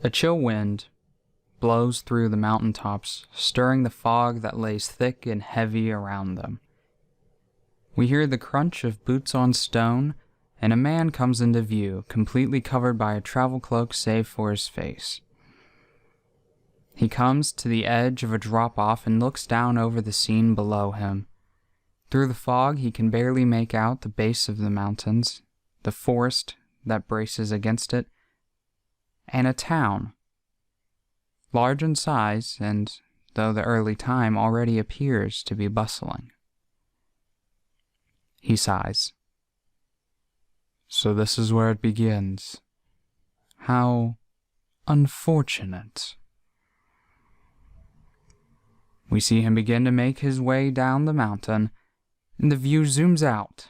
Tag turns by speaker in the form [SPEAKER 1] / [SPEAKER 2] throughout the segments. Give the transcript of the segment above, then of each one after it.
[SPEAKER 1] A chill wind blows through the mountaintops, stirring the fog that lays thick and heavy around them. We hear the crunch of boots on stone, and a man comes into view, completely covered by a travel cloak save for his face. He comes to the edge of a drop-off and looks down over the scene below him. Through the fog, he can barely make out the base of the mountains, the forest that braces against it, and a town. Large in size, and though the early time already appears to be bustling. He sighs. So this is where it begins. How unfortunate. We see him begin to make his way down the mountain, and the view zooms out,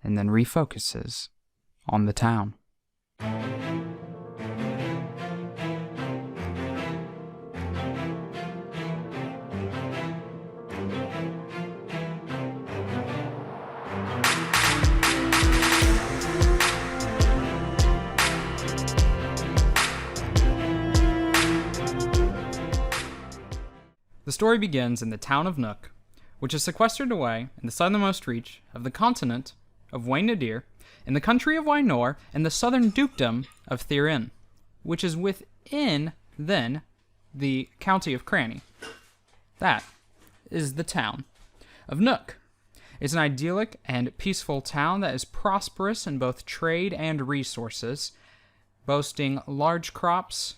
[SPEAKER 1] and then refocuses on the town. The story begins in the town of Nook, which is sequestered away in the southernmost reach of the continent of Wayne Nadir, in the country of Wynor, and the southern dukedom of Thirin, which is within, then, the county of Cranny. That is the town of Nook. It's an idyllic and peaceful town that is prosperous in both trade and resources, boasting large crops,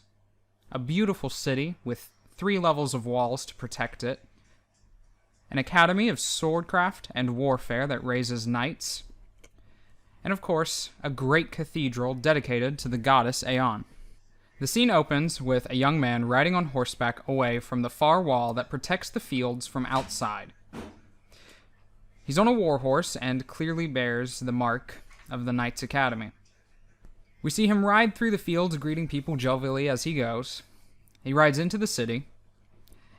[SPEAKER 1] a beautiful city with 3 levels of walls to protect it, an academy of swordcraft and warfare that raises knights, and of course, a great cathedral dedicated to the goddess Aeon. The scene opens with a young man riding on horseback away from the far wall that protects the fields from outside. He's on a warhorse and clearly bears the mark of the Knights Academy. We see him ride through the fields, greeting people jovially as he goes. He rides into the city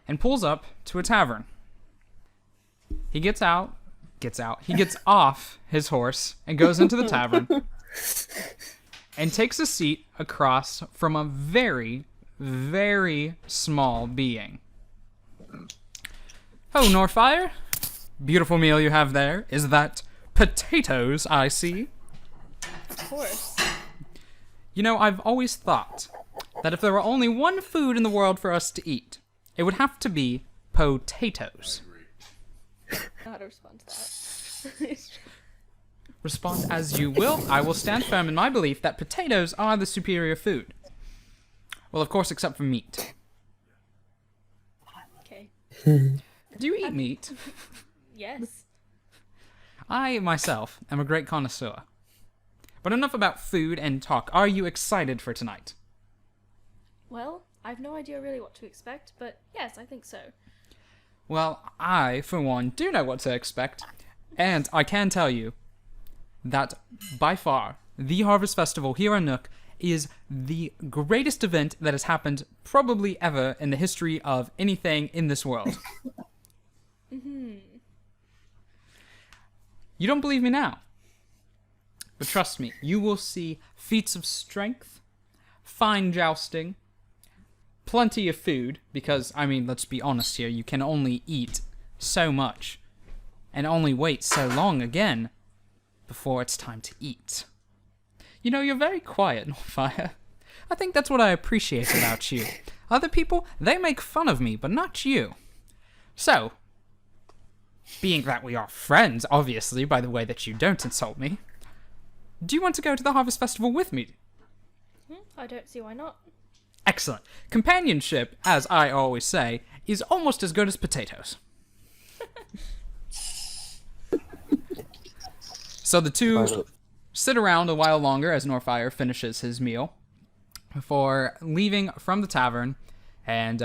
[SPEAKER 1] and pulls up to a tavern. He gets off his horse and goes into the tavern and takes a seat across from a very, very small being. Oh, Norfire, beautiful meal you have there. Is that potatoes I see?
[SPEAKER 2] Of course.
[SPEAKER 1] You know, I've always thought that if there were only one food in the world for us to eat, it would have to be potatoes.
[SPEAKER 2] How to respond to that?
[SPEAKER 1] Respond as you will. I will stand firm in my belief that potatoes are the superior food. Well, of course, except for meat.
[SPEAKER 2] Okay.
[SPEAKER 1] Do you eat meat?
[SPEAKER 2] Yes.
[SPEAKER 1] I, myself, am a great connoisseur. But enough about food and talk. Are you excited for tonight?
[SPEAKER 2] Well, I've no idea really what to expect, but yes, I think so.
[SPEAKER 1] Well, I, for one, do know what to expect. And I can tell you that, by far, the Harvest Festival here in Nook is the greatest event that has happened probably ever in the history of anything in this world. You don't believe me now? But trust me, you will see feats of strength, fine jousting, plenty of food, because, I mean, let's be honest here, you can only eat so much, and only wait so long again before it's time to eat. You know, you're very quiet, Norfire. I think that's what I appreciate about you. Other people, they make fun of me, but not you. So, being that we are friends, obviously, by the way that you don't insult me, do you want to go to the Harvest Festival with me?
[SPEAKER 2] I don't see why not.
[SPEAKER 1] Excellent. Companionship, as I always say, is almost as good as potatoes. So the two sit around a while longer as Norfire finishes his meal before leaving from the tavern and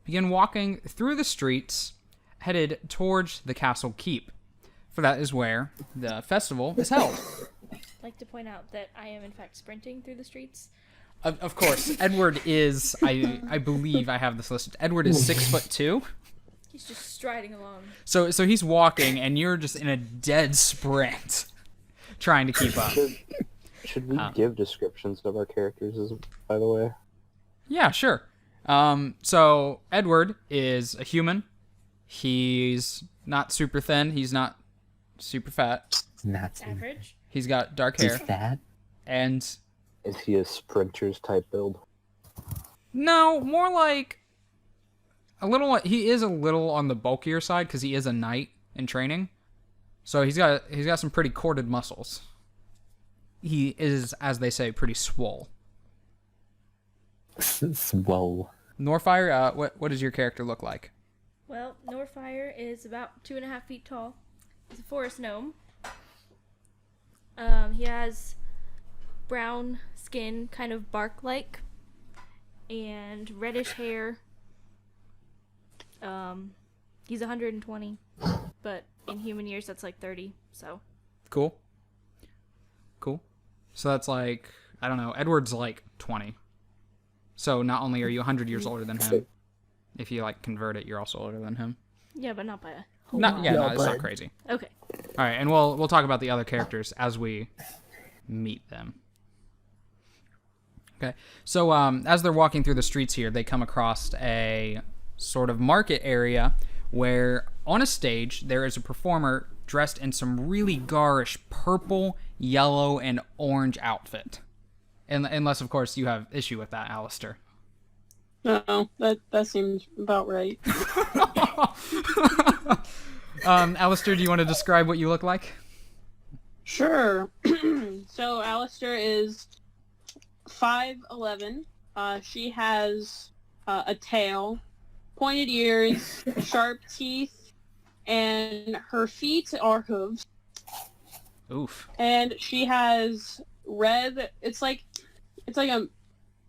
[SPEAKER 1] begin walking through the streets headed towards the castle keep, for that is where the festival is held.
[SPEAKER 2] I'd like to point out that I am in fact sprinting through the streets.
[SPEAKER 1] Of course, Edward is, I believe I have this listed, Edward is 6'2".
[SPEAKER 2] He's just striding along.
[SPEAKER 1] So he's walking, and you're just in a dead sprint, trying to keep up.
[SPEAKER 3] Should we give descriptions of our characters, by the way?
[SPEAKER 1] Yeah, sure. So Edward is a human. He's not super thin. He's not super fat.
[SPEAKER 4] Not
[SPEAKER 2] Average.
[SPEAKER 1] He's got dark
[SPEAKER 4] He's
[SPEAKER 1] hair.
[SPEAKER 4] fat.
[SPEAKER 1] And
[SPEAKER 3] Is he a sprinters type build?
[SPEAKER 1] no, more like a little. He is a little on the bulkier side because he is a knight in training. So he's got some pretty corded muscles. He is, as they say, pretty swole.
[SPEAKER 4] Swole.
[SPEAKER 1] Norfire, what does your character look like?
[SPEAKER 2] Well, Norfire is about 2.5 feet tall. He's a forest gnome. He has brown skin, kind of bark-like, and reddish hair. He's 120, but in human years that's like 30. So
[SPEAKER 1] Cool. So that's like, I don't know, Edward's like 20. So not only are you 100 years older than him, if you like convert it, you're also older than him.
[SPEAKER 2] yeah, but not by a whole
[SPEAKER 1] Not,
[SPEAKER 2] lot.
[SPEAKER 1] yeah, no, it's not
[SPEAKER 4] bud.
[SPEAKER 1] crazy.
[SPEAKER 2] Okay.
[SPEAKER 1] All right, and we'll talk about the other characters as we meet them. Okay, so as they're walking through the streets here, they come across a sort of market area where on a stage there is a performer dressed in some really garish purple, yellow, and orange outfit. Unless, of course, you have issue with that, Alistair.
[SPEAKER 5] No, that seems about right.
[SPEAKER 1] Alistair, do you want to describe what you look like?
[SPEAKER 5] Sure. So Alistair is 5'11". She has a tail, pointed ears, sharp teeth, and her feet are hooves.
[SPEAKER 1] Oof.
[SPEAKER 5] And she has red. It's like I'm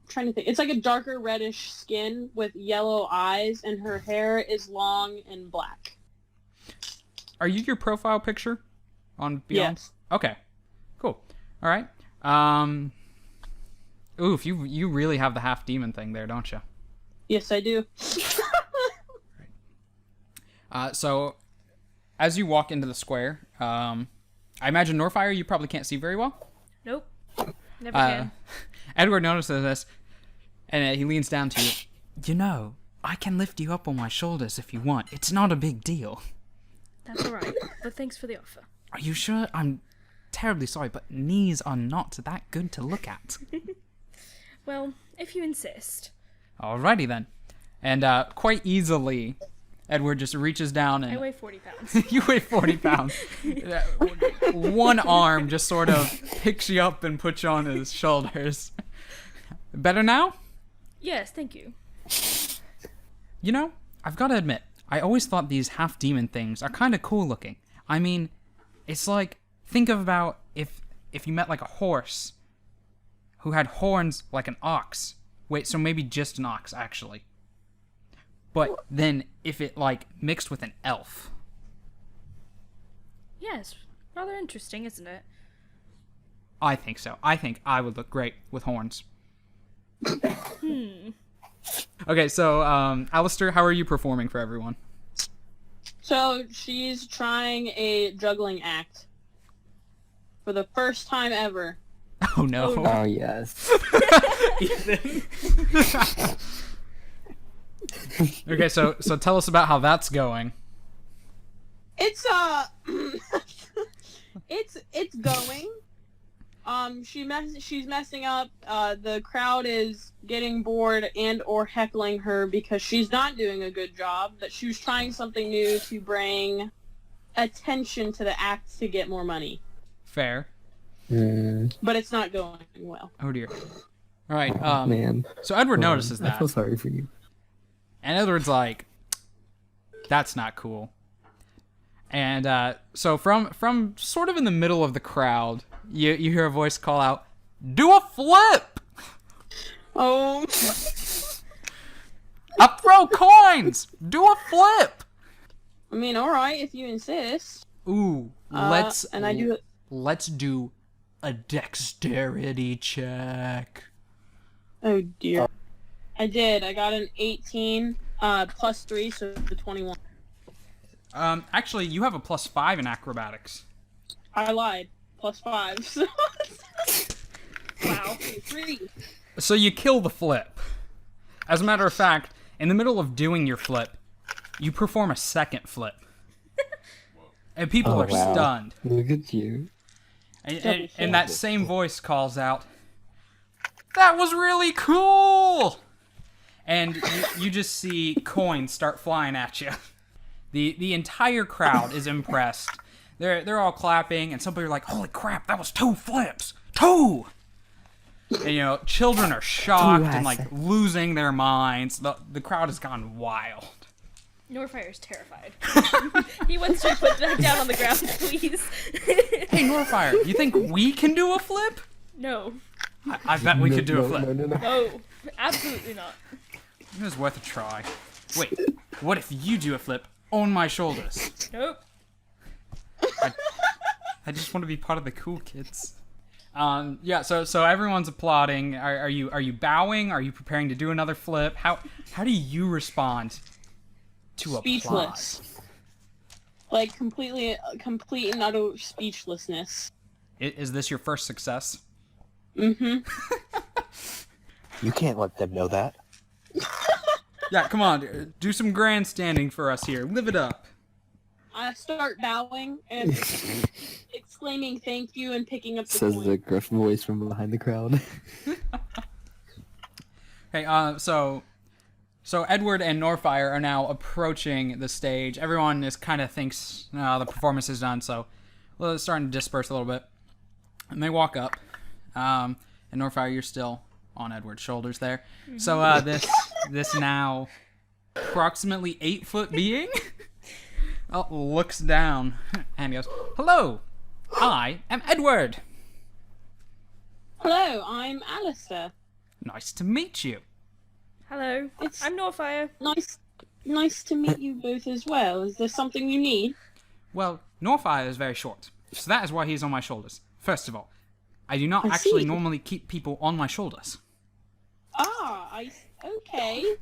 [SPEAKER 5] trying to think. It's like a darker reddish skin with yellow eyes, and her hair is long and black.
[SPEAKER 1] Are you your profile picture on Beyond?
[SPEAKER 5] Yes.
[SPEAKER 1] Okay. Cool. All right. Oof, you really have the half demon thing there, don't you?
[SPEAKER 5] Yes, I do.
[SPEAKER 1] So as you walk into the square, I imagine Norfire you probably can't see very well.
[SPEAKER 2] Nope. Never can.
[SPEAKER 1] Edward notices this, and he leans down to you. You know, I can lift you up on my shoulders if you want. It's not a big deal.
[SPEAKER 2] That's alright. But thanks for the offer.
[SPEAKER 1] Are you sure? I'm terribly sorry, but knees are not that good to look at.
[SPEAKER 2] Well, if you insist.
[SPEAKER 1] Alrighty then. And quite easily, Edward just reaches down and...
[SPEAKER 2] I weigh 40 pounds.
[SPEAKER 1] You weigh 40 pounds. One arm just sort of picks you up and puts you on his shoulders. Better now?
[SPEAKER 2] Yes, thank you.
[SPEAKER 1] You know, I've got to admit, I always thought these half-demon things are kind of cool looking. I mean, it's like, think about if you met like a horse who had horns like an ox. Wait, so maybe just an ox, actually. But then if it like mixed with an elf.
[SPEAKER 2] Yes, rather interesting, isn't it?
[SPEAKER 1] I think so. I think I would look great with horns. Okay, so Alistair, how are you performing for everyone?
[SPEAKER 5] So she's trying a juggling act for the first time ever.
[SPEAKER 1] Oh no.
[SPEAKER 4] Oh, yes.
[SPEAKER 1] Ethan. Okay, so tell us about how that's going.
[SPEAKER 5] It's it's going. She's messing up. The crowd is getting bored and or heckling her because she's not doing a good job. That she was trying something new to bring attention to the act to get more money.
[SPEAKER 1] Fair.
[SPEAKER 5] But it's not going well.
[SPEAKER 1] Oh dear. All right.
[SPEAKER 4] Man.
[SPEAKER 1] So Edward notices
[SPEAKER 4] I
[SPEAKER 1] that,
[SPEAKER 4] feel sorry for you.
[SPEAKER 1] and Edward's like, "That's not cool." And so from sort of in the middle of the crowd, you hear a voice call out, "Do a flip!
[SPEAKER 5] Oh,
[SPEAKER 1] I throw coins! Do a flip!"
[SPEAKER 5] I mean, all right, if you insist.
[SPEAKER 1] Ooh,
[SPEAKER 5] And I do it.
[SPEAKER 1] let's do a dexterity check.
[SPEAKER 5] Oh dear. I did. I got an 18 plus 3, so the 21.
[SPEAKER 1] Actually, you have a +5 in acrobatics.
[SPEAKER 5] I lied. Plus 5. So
[SPEAKER 2] Wow.
[SPEAKER 5] 3.
[SPEAKER 1] So you kill the flip. As a matter of fact, in the middle of doing your flip, you perform a second flip. And people
[SPEAKER 4] Oh,
[SPEAKER 1] are
[SPEAKER 4] wow.
[SPEAKER 1] stunned.
[SPEAKER 4] Look at you.
[SPEAKER 1] And that same voice calls out, "That was really cool!" And you just see coins start flying at you. The entire crowd is impressed. They're all clapping, and somebody are like, "Holy crap, that was 2 flips! 2!" And, children are shocked and, losing their minds. The crowd has gone wild.
[SPEAKER 2] Norfire's terrified. He wants to put that down on the ground, please.
[SPEAKER 1] Hey, Norfire, you think we can do a flip?
[SPEAKER 2] No.
[SPEAKER 1] I bet we could do a flip.
[SPEAKER 4] No.
[SPEAKER 2] No. Absolutely not.
[SPEAKER 1] It was worth a try. Wait, what if you do a flip on my shoulders?
[SPEAKER 2] Nope.
[SPEAKER 1] I just want to be part of the cool kids. Yeah. So everyone's applauding. Are you bowing? Are you preparing to do another flip? How do you respond to
[SPEAKER 5] Speechless.
[SPEAKER 1] applause?
[SPEAKER 5] Like, complete and utter speechlessness.
[SPEAKER 1] Is this your first success?
[SPEAKER 5] Mm-hmm.
[SPEAKER 3] You can't let them know that.
[SPEAKER 1] Yeah. Come on, do some grandstanding for us here. Live it up.
[SPEAKER 5] I start bowing and exclaiming thank you and picking up the
[SPEAKER 4] Says
[SPEAKER 5] coin.
[SPEAKER 4] the gruff voice from behind the crowd.
[SPEAKER 1] Hey, so Edward and Norfire are now approaching the stage. Everyone kind of thinks the performance is done, so it's starting to disperse a little bit. And they walk up, and Norfire, you're still on Edward's shoulders there. So this now approximately 8-foot being looks down and goes, "Hello, I am Edward.
[SPEAKER 5] Hello, I'm Alistair.
[SPEAKER 1] Nice to meet you."
[SPEAKER 2] Hello.
[SPEAKER 5] It's-
[SPEAKER 2] I'm Norfire.
[SPEAKER 5] Nice to meet you both as well. Is there something you need?
[SPEAKER 1] Well, Norfire is very short, so that is why he's on my shoulders. First of all, I do not
[SPEAKER 5] I
[SPEAKER 1] actually
[SPEAKER 5] see.
[SPEAKER 1] normally keep people on my shoulders.
[SPEAKER 5] Okay.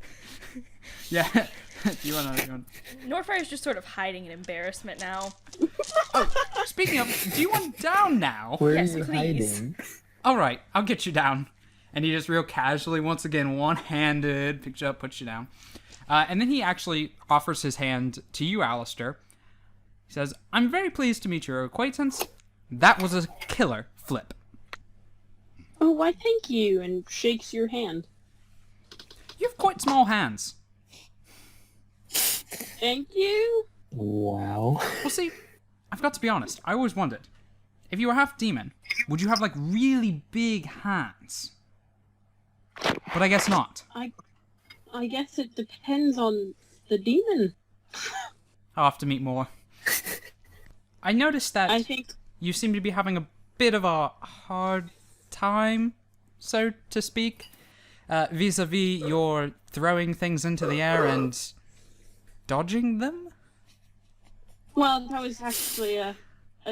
[SPEAKER 1] Yeah. you wanna...
[SPEAKER 2] Norfire's just sort of hiding in embarrassment now.
[SPEAKER 1] Speaking of, do you want down now?
[SPEAKER 4] Where
[SPEAKER 2] Yes,
[SPEAKER 4] are you
[SPEAKER 2] please.
[SPEAKER 4] hiding?
[SPEAKER 1] All right, I'll get you down. And he just real casually, once again, one-handed, picks you up, puts you down. And then he actually offers his hand to you, Alistair. He says, "I'm very pleased to meet your acquaintance. That was a killer flip."
[SPEAKER 5] Oh, why thank you, and shakes your hand.
[SPEAKER 1] You have quite small hands.
[SPEAKER 5] Thank you.
[SPEAKER 4] Wow.
[SPEAKER 1] Well, see, I've got to be honest. I always wondered, if you were half demon, would you have, really big hands? But I guess not.
[SPEAKER 5] I guess it depends on the demon.
[SPEAKER 1] I'll have to meet more. I noticed that
[SPEAKER 5] I think
[SPEAKER 1] you seem to be having a bit of a hard time, so to speak, vis-a-vis your throwing things into the air and dodging them?
[SPEAKER 5] well, that was actually a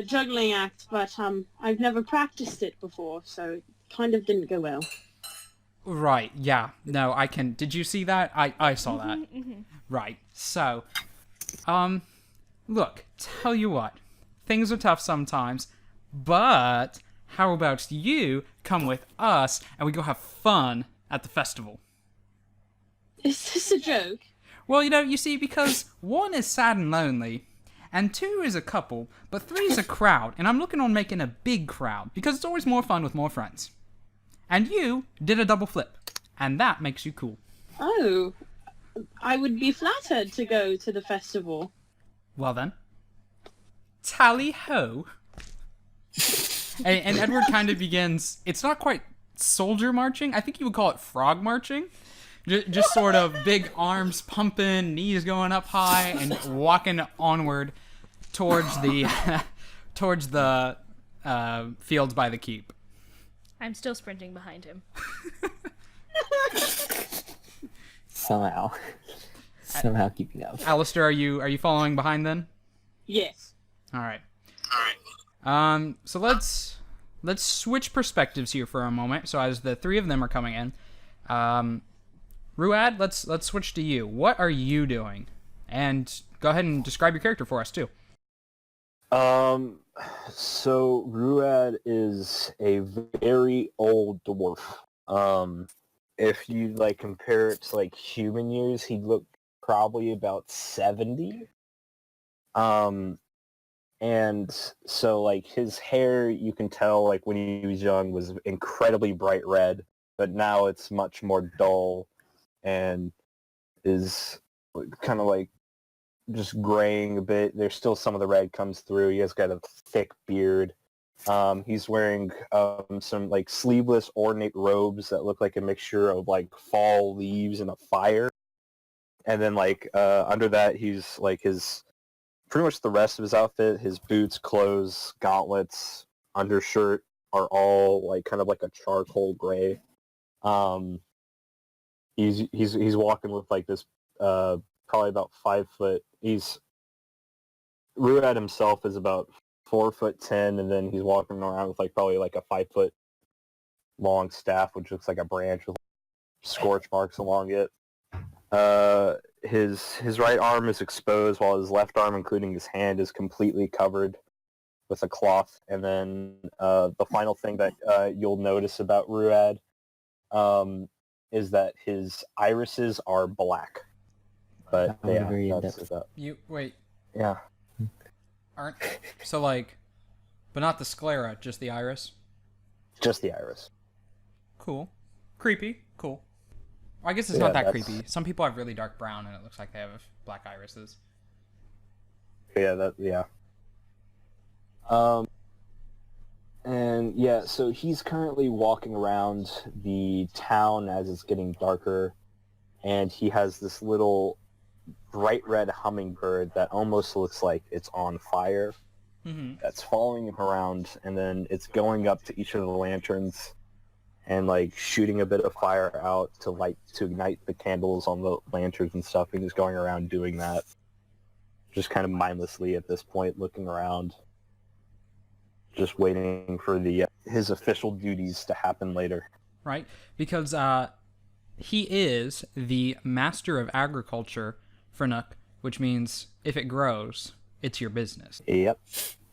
[SPEAKER 5] juggling act, but I've never practiced it before, so it kind of didn't go well.
[SPEAKER 1] Right, yeah. No, I can... Did you see that? I saw that. Right, so... Look, tell you what. Things are tough sometimes, but how about you come with us and we go have fun at the festival?
[SPEAKER 5] Is this a joke?
[SPEAKER 1] Well, you see, because 1 is sad and lonely, and 2 is a couple, but 3 is a crowd, and I'm looking on making a big crowd, because it's always more fun with more friends. And you did a double flip, and that makes you cool.
[SPEAKER 5] Oh, I would be flattered to go to the festival.
[SPEAKER 1] Well then, tally ho. And Edward kind of begins, it's not quite soldier marching, I think you would call it frog marching. Just sort of big arms pumping, knees going up high, and walking onward towards the fields by the keep.
[SPEAKER 2] I'm still sprinting behind him.
[SPEAKER 4] Somehow keeping up.
[SPEAKER 1] Alistair, are you following behind then?
[SPEAKER 5] Yes.
[SPEAKER 1] All right. So let's switch perspectives here for a moment. So as the 3 of them are coming in, Ruad, let's switch to you. What are you doing? And go ahead and describe your character for us too.
[SPEAKER 3] So Ruad is a very old dwarf. If you like compare it to like human years, he'd look probably about 70. And so like his hair, you can tell like when he was young was incredibly bright red, but now it's much more dull and is kind of like just graying a bit. There's still some of the red comes through. He has got a thick beard. He's wearing some like sleeveless ornate robes that look like a mixture of like fall leaves and a fire. And then like under that he's like his pretty much the rest of his outfit, his boots, clothes, gauntlets, undershirt are all like kind of like a charcoal gray. He's walking with like this probably about 5 foot. Ruad himself is about 4'10", and then he's walking around with like probably like a 5 foot long staff, which looks like a branch with scorch marks along it. His right arm is exposed, while his left arm, including his hand, is completely covered with a cloth. And then the final thing that you'll notice about Ruad is that his irises are black. But
[SPEAKER 4] I'm
[SPEAKER 3] yeah,
[SPEAKER 4] very
[SPEAKER 3] that's
[SPEAKER 4] in-depth.
[SPEAKER 3] about.
[SPEAKER 1] You wait,
[SPEAKER 3] Yeah,
[SPEAKER 1] aren't so like, but not the sclera, just the iris.
[SPEAKER 3] just the iris.
[SPEAKER 1] Cool, creepy, cool. Well, I guess it's
[SPEAKER 3] Yeah,
[SPEAKER 1] not that
[SPEAKER 3] that's-
[SPEAKER 1] creepy. Some people have really dark brown, and it looks like they have black irises.
[SPEAKER 3] Yeah. And yeah, so he's currently walking around the town as it's getting darker, and he has this little bright red hummingbird that almost looks like it's on fire.
[SPEAKER 1] Mm-hmm.
[SPEAKER 3] That's following him around, and then it's going up to each of the lanterns and like shooting a bit of fire out to ignite the candles on the lanterns and stuff. And he's going around doing that, just kind of mindlessly at this point, looking around, just waiting for his official duties to happen later.
[SPEAKER 1] Right, because he is the master of agriculture for Nook, which means if it grows, it's your business.
[SPEAKER 3] Yep.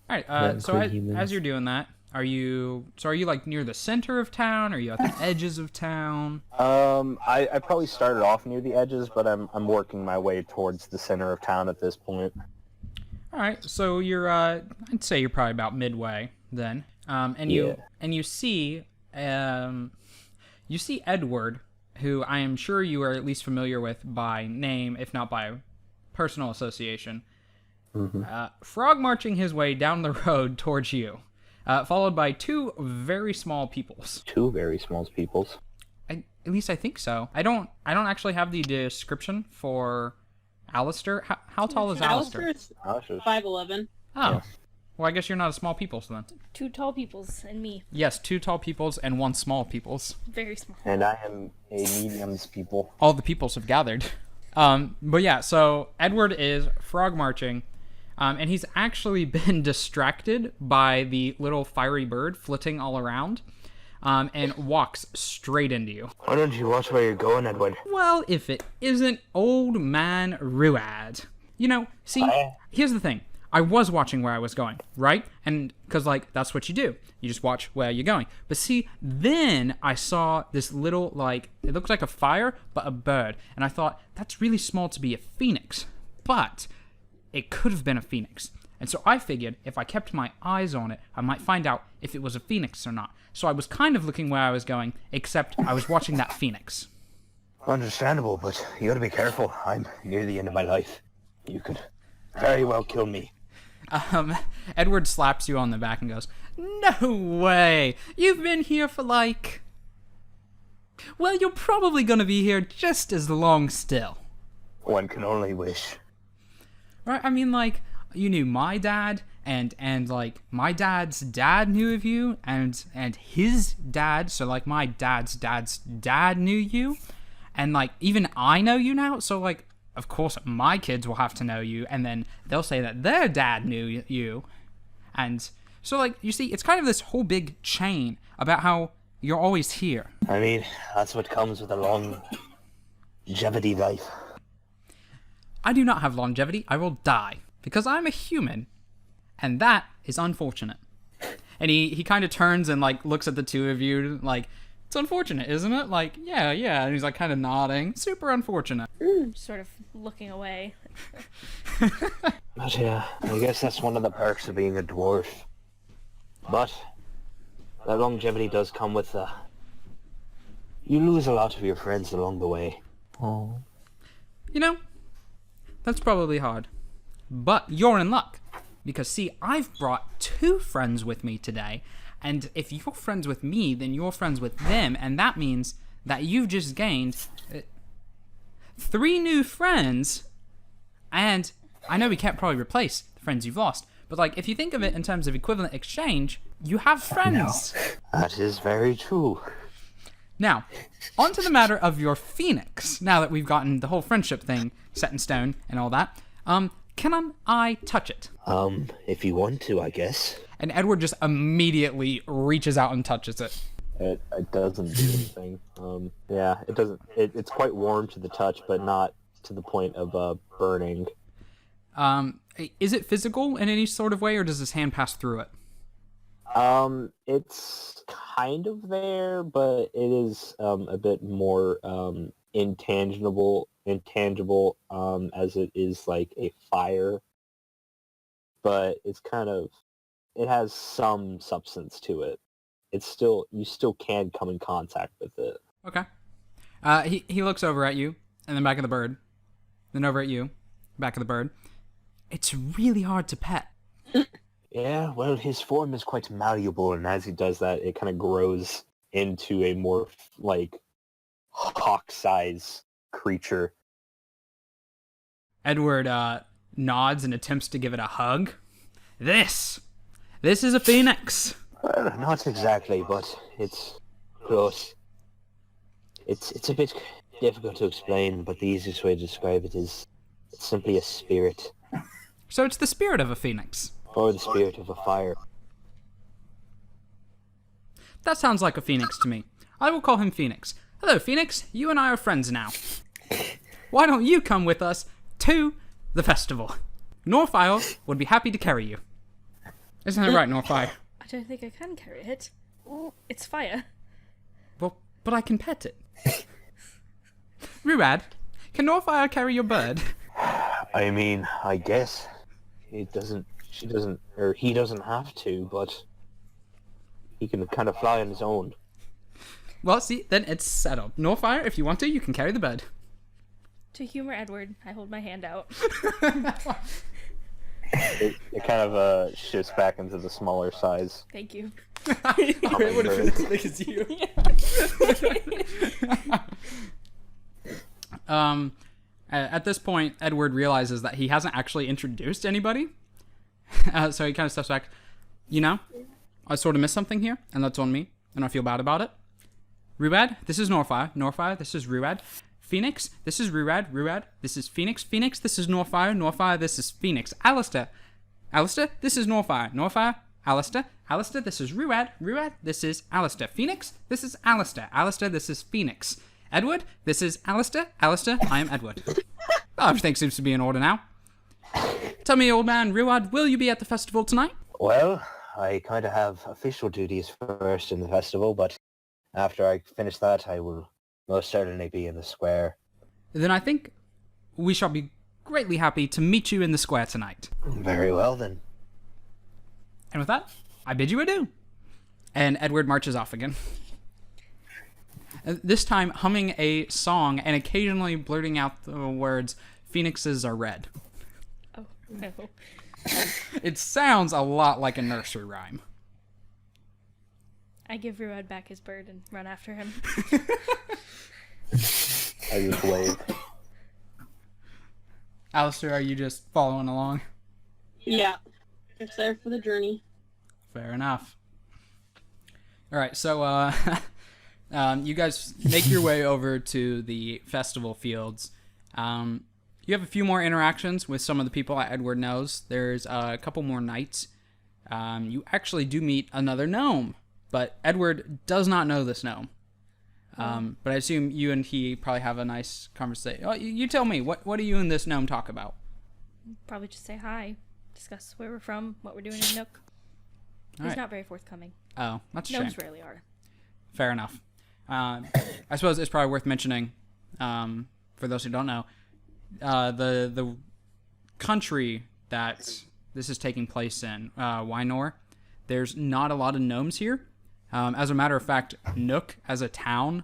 [SPEAKER 1] All right.
[SPEAKER 4] That
[SPEAKER 1] So
[SPEAKER 4] include humans.
[SPEAKER 1] as you're doing that, are you like near the center of town? Are you at the edges of town?
[SPEAKER 3] I probably started off near the edges, but I'm working my way towards the center of town at this point.
[SPEAKER 1] All right. So you're I'd say you're probably about midway then. And you see you see Edward, who I am sure you are at least familiar with by name, if not by personal association. Frog marching his way down the road towards you, followed by two very small peoples.
[SPEAKER 3] Two very small peoples.
[SPEAKER 1] At least I think so. I don't actually have the description for Alistair. How tall is Alistair?
[SPEAKER 5] Alistair's 5'11".
[SPEAKER 1] Oh.
[SPEAKER 3] Yeah.
[SPEAKER 1] Well, I guess you're not a small peoples then.
[SPEAKER 2] 2 tall peoples and me.
[SPEAKER 1] Yes, 2 tall peoples and 1 small peoples.
[SPEAKER 2] Very small.
[SPEAKER 3] And I am a mediums people.
[SPEAKER 1] All the peoples have gathered. But yeah, so Edward is frog marching, and he's actually been distracted by the little fiery bird flitting all around, and walks straight into you.
[SPEAKER 3] Why don't you watch where you're going, Edward?
[SPEAKER 1] Well, if it isn't old man Ruad. You know, see, here's the thing. I was watching where I was going, right? And because, like, that's what you do. You just watch where you're going. But see, then I saw this little, like, it looks like a fire, but a bird. And I thought, that's really small to be a phoenix. But it could have been a phoenix. And so I figured if I kept my eyes on it, I might find out if it was a phoenix or not. So I was kind of looking where I was going, except I was watching that phoenix.
[SPEAKER 3] Understandable, but you gotta be careful. I'm near the end of my life. You could very well kill me.
[SPEAKER 1] Edward slaps you on the back and goes, "No way! You've been here for like... Well, you're probably gonna be here just as long still."
[SPEAKER 3] One can only wish.
[SPEAKER 1] Right? I mean, like, you knew my dad, and like, my dad's dad knew of you, and his dad, so, like, my dad's dad knew you, and, like, even I know you now, so, like, of course, my kids will have to know you, and then they'll say that their dad knew you. And so, like, you see, it's kind of this whole big chain about how you're always here.
[SPEAKER 3] I mean, that's what comes with a longevity life.
[SPEAKER 1] I do not have longevity. I will die. Because I'm a human. And that is unfortunate. And he kind of turns and, like, looks at the two of you, like, it's unfortunate, isn't it? Like, yeah. And he's, like, kind of nodding. Super unfortunate.
[SPEAKER 2] Sort of looking away.
[SPEAKER 3] But yeah, I guess that's one of the perks of being a dwarf. But that longevity does come with you lose a lot of your friends along the way.
[SPEAKER 4] Oh.
[SPEAKER 1] You know, that's probably hard. But you're in luck. Because, see, I've brought 2 friends with me today. And if you're friends with me, then you're friends with them. And that means that you've just gained 3 new friends. And I know we can't probably replace the friends you've lost. But, like, if you think of it in terms of equivalent exchange, you have friends.
[SPEAKER 3] No, that is very true.
[SPEAKER 1] Now, on to the matter of your phoenix. Now that we've gotten the whole friendship thing set in stone and all that, can I touch it?
[SPEAKER 3] If you want to, I guess.
[SPEAKER 1] And Edward just immediately reaches out and touches it.
[SPEAKER 3] It doesn't do anything. Yeah, it doesn't. It's quite warm to the touch, but not to the point of burning.
[SPEAKER 1] Is it physical in any sort of way, or does his hand pass through it?
[SPEAKER 3] It's kind of there, but it is a bit more intangible as it is like a fire. But it's kind of, it has some substance to it. It's still, you still can come in contact with it.
[SPEAKER 1] Okay. He looks over at you, and then back at the bird. Then over at you, back at the bird. It's really hard to pet.
[SPEAKER 3] Yeah, well, his form is quite malleable, and as he does that, it kind of grows into a more, like, hawk-size creature.
[SPEAKER 1] Edward nods and attempts to give it a hug. This is a phoenix.
[SPEAKER 3] Well, not exactly, but it's close. It's a bit difficult to explain, but the easiest way to describe it is it's simply a spirit.
[SPEAKER 1] So it's the spirit of a phoenix.
[SPEAKER 3] Or the spirit of a fire.
[SPEAKER 1] That sounds like a phoenix to me. I will call him Phoenix. Hello, Phoenix. You and I are friends now. Why don't you come with us to the festival? Norfire would be happy to carry you. Isn't that right, Norfire?
[SPEAKER 2] I don't think I can carry it. It's fire.
[SPEAKER 1] Well, but I can pet it. Ruad, can Norfire carry your bird?
[SPEAKER 3] I mean, I guess he doesn't have to, but he can kind of fly on his own.
[SPEAKER 1] Well, see, then it's settled. Norfire, if you want to, you can carry the bird.
[SPEAKER 2] To humor Edward, I hold my hand out.
[SPEAKER 3] It kind of shifts back into the smaller size.
[SPEAKER 2] Thank you.
[SPEAKER 1] It would have been as big as you. At this point, Edward realizes that he hasn't actually introduced anybody. So he kind of steps back. You know, I sort of missed something here, and that's on me, and I feel bad about it. Ruad, this is Norfire. Norfire, this is Ruad. Phoenix, this is Ruad. Ruad, this is Phoenix. Phoenix, this is Norfire. Norfire, this is Phoenix. Alistair. Alistair, this is Norfire. Norfire, Alistair. Alistair, this is Ruad. Ruad, this is Alistair. Phoenix, this is Alistair. Alistair, this is Phoenix. Edward, this is Alistair. Alistair, I am Edward. Everything seems to be in order now. Tell me, old man Ruad, will you be at the festival tonight?
[SPEAKER 3] Well, I kind of have official duties first in the festival, but after I finish that, I will most certainly be in the square.
[SPEAKER 1] Then I think we shall be greatly happy to meet you in the square tonight.
[SPEAKER 3] Very well, then.
[SPEAKER 1] And with that, I bid you adieu. And Edward marches off again. This time humming a song and occasionally blurting out the words, "Phoenixes are red."
[SPEAKER 2] Oh, no.
[SPEAKER 1] It sounds a lot like a nursery rhyme.
[SPEAKER 2] I give Ruad back his bird and run after him.
[SPEAKER 3] I just wave.
[SPEAKER 1] Alistair, are you just following along?
[SPEAKER 5] Yeah. Just there for the journey.
[SPEAKER 1] Fair enough. All right, so you guys make your way over to the festival fields. You have a few more interactions with some of the people that Edward knows. There's a couple more nights. You actually do meet another gnome, but Edward does not know this gnome. But I assume you and he probably have a nice conversation. Oh, you tell me, what do you and this gnome talk about?
[SPEAKER 2] Probably just say hi. discuss where we're from, what we're doing in Nook. He's
[SPEAKER 1] Alright.
[SPEAKER 2] not very forthcoming.
[SPEAKER 1] Oh, that's a shame.
[SPEAKER 2] Gnomes rarely are.
[SPEAKER 1] Fair enough. I suppose it's probably worth mentioning, for those who don't know, the country that this is taking place in, Wynor, there's not a lot of gnomes here. As a matter of fact, Nook as a town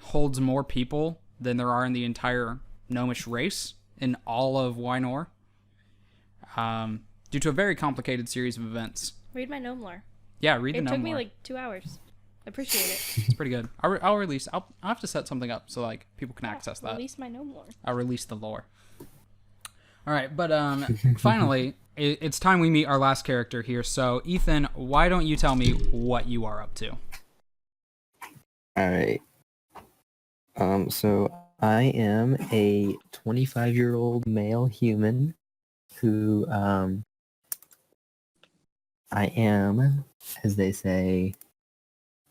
[SPEAKER 1] holds more people than there are in the entire gnomish race in all of Wynor, due to a very complicated series of events.
[SPEAKER 2] Read my gnome lore.
[SPEAKER 1] Yeah, read the
[SPEAKER 2] It
[SPEAKER 1] gnome
[SPEAKER 2] took me
[SPEAKER 1] lore.
[SPEAKER 2] like 2 hours. Appreciate it.
[SPEAKER 1] It's pretty good. I'll release. I'll have to set something up so like people can access that.
[SPEAKER 2] Release my gnome lore.
[SPEAKER 1] I'll release the lore. All right, but finally, it's time we meet our last character here. So, Ethan, why don't you tell me what you are up to?
[SPEAKER 4] All right. So I am a 25-year-old male human who, I am, as they say,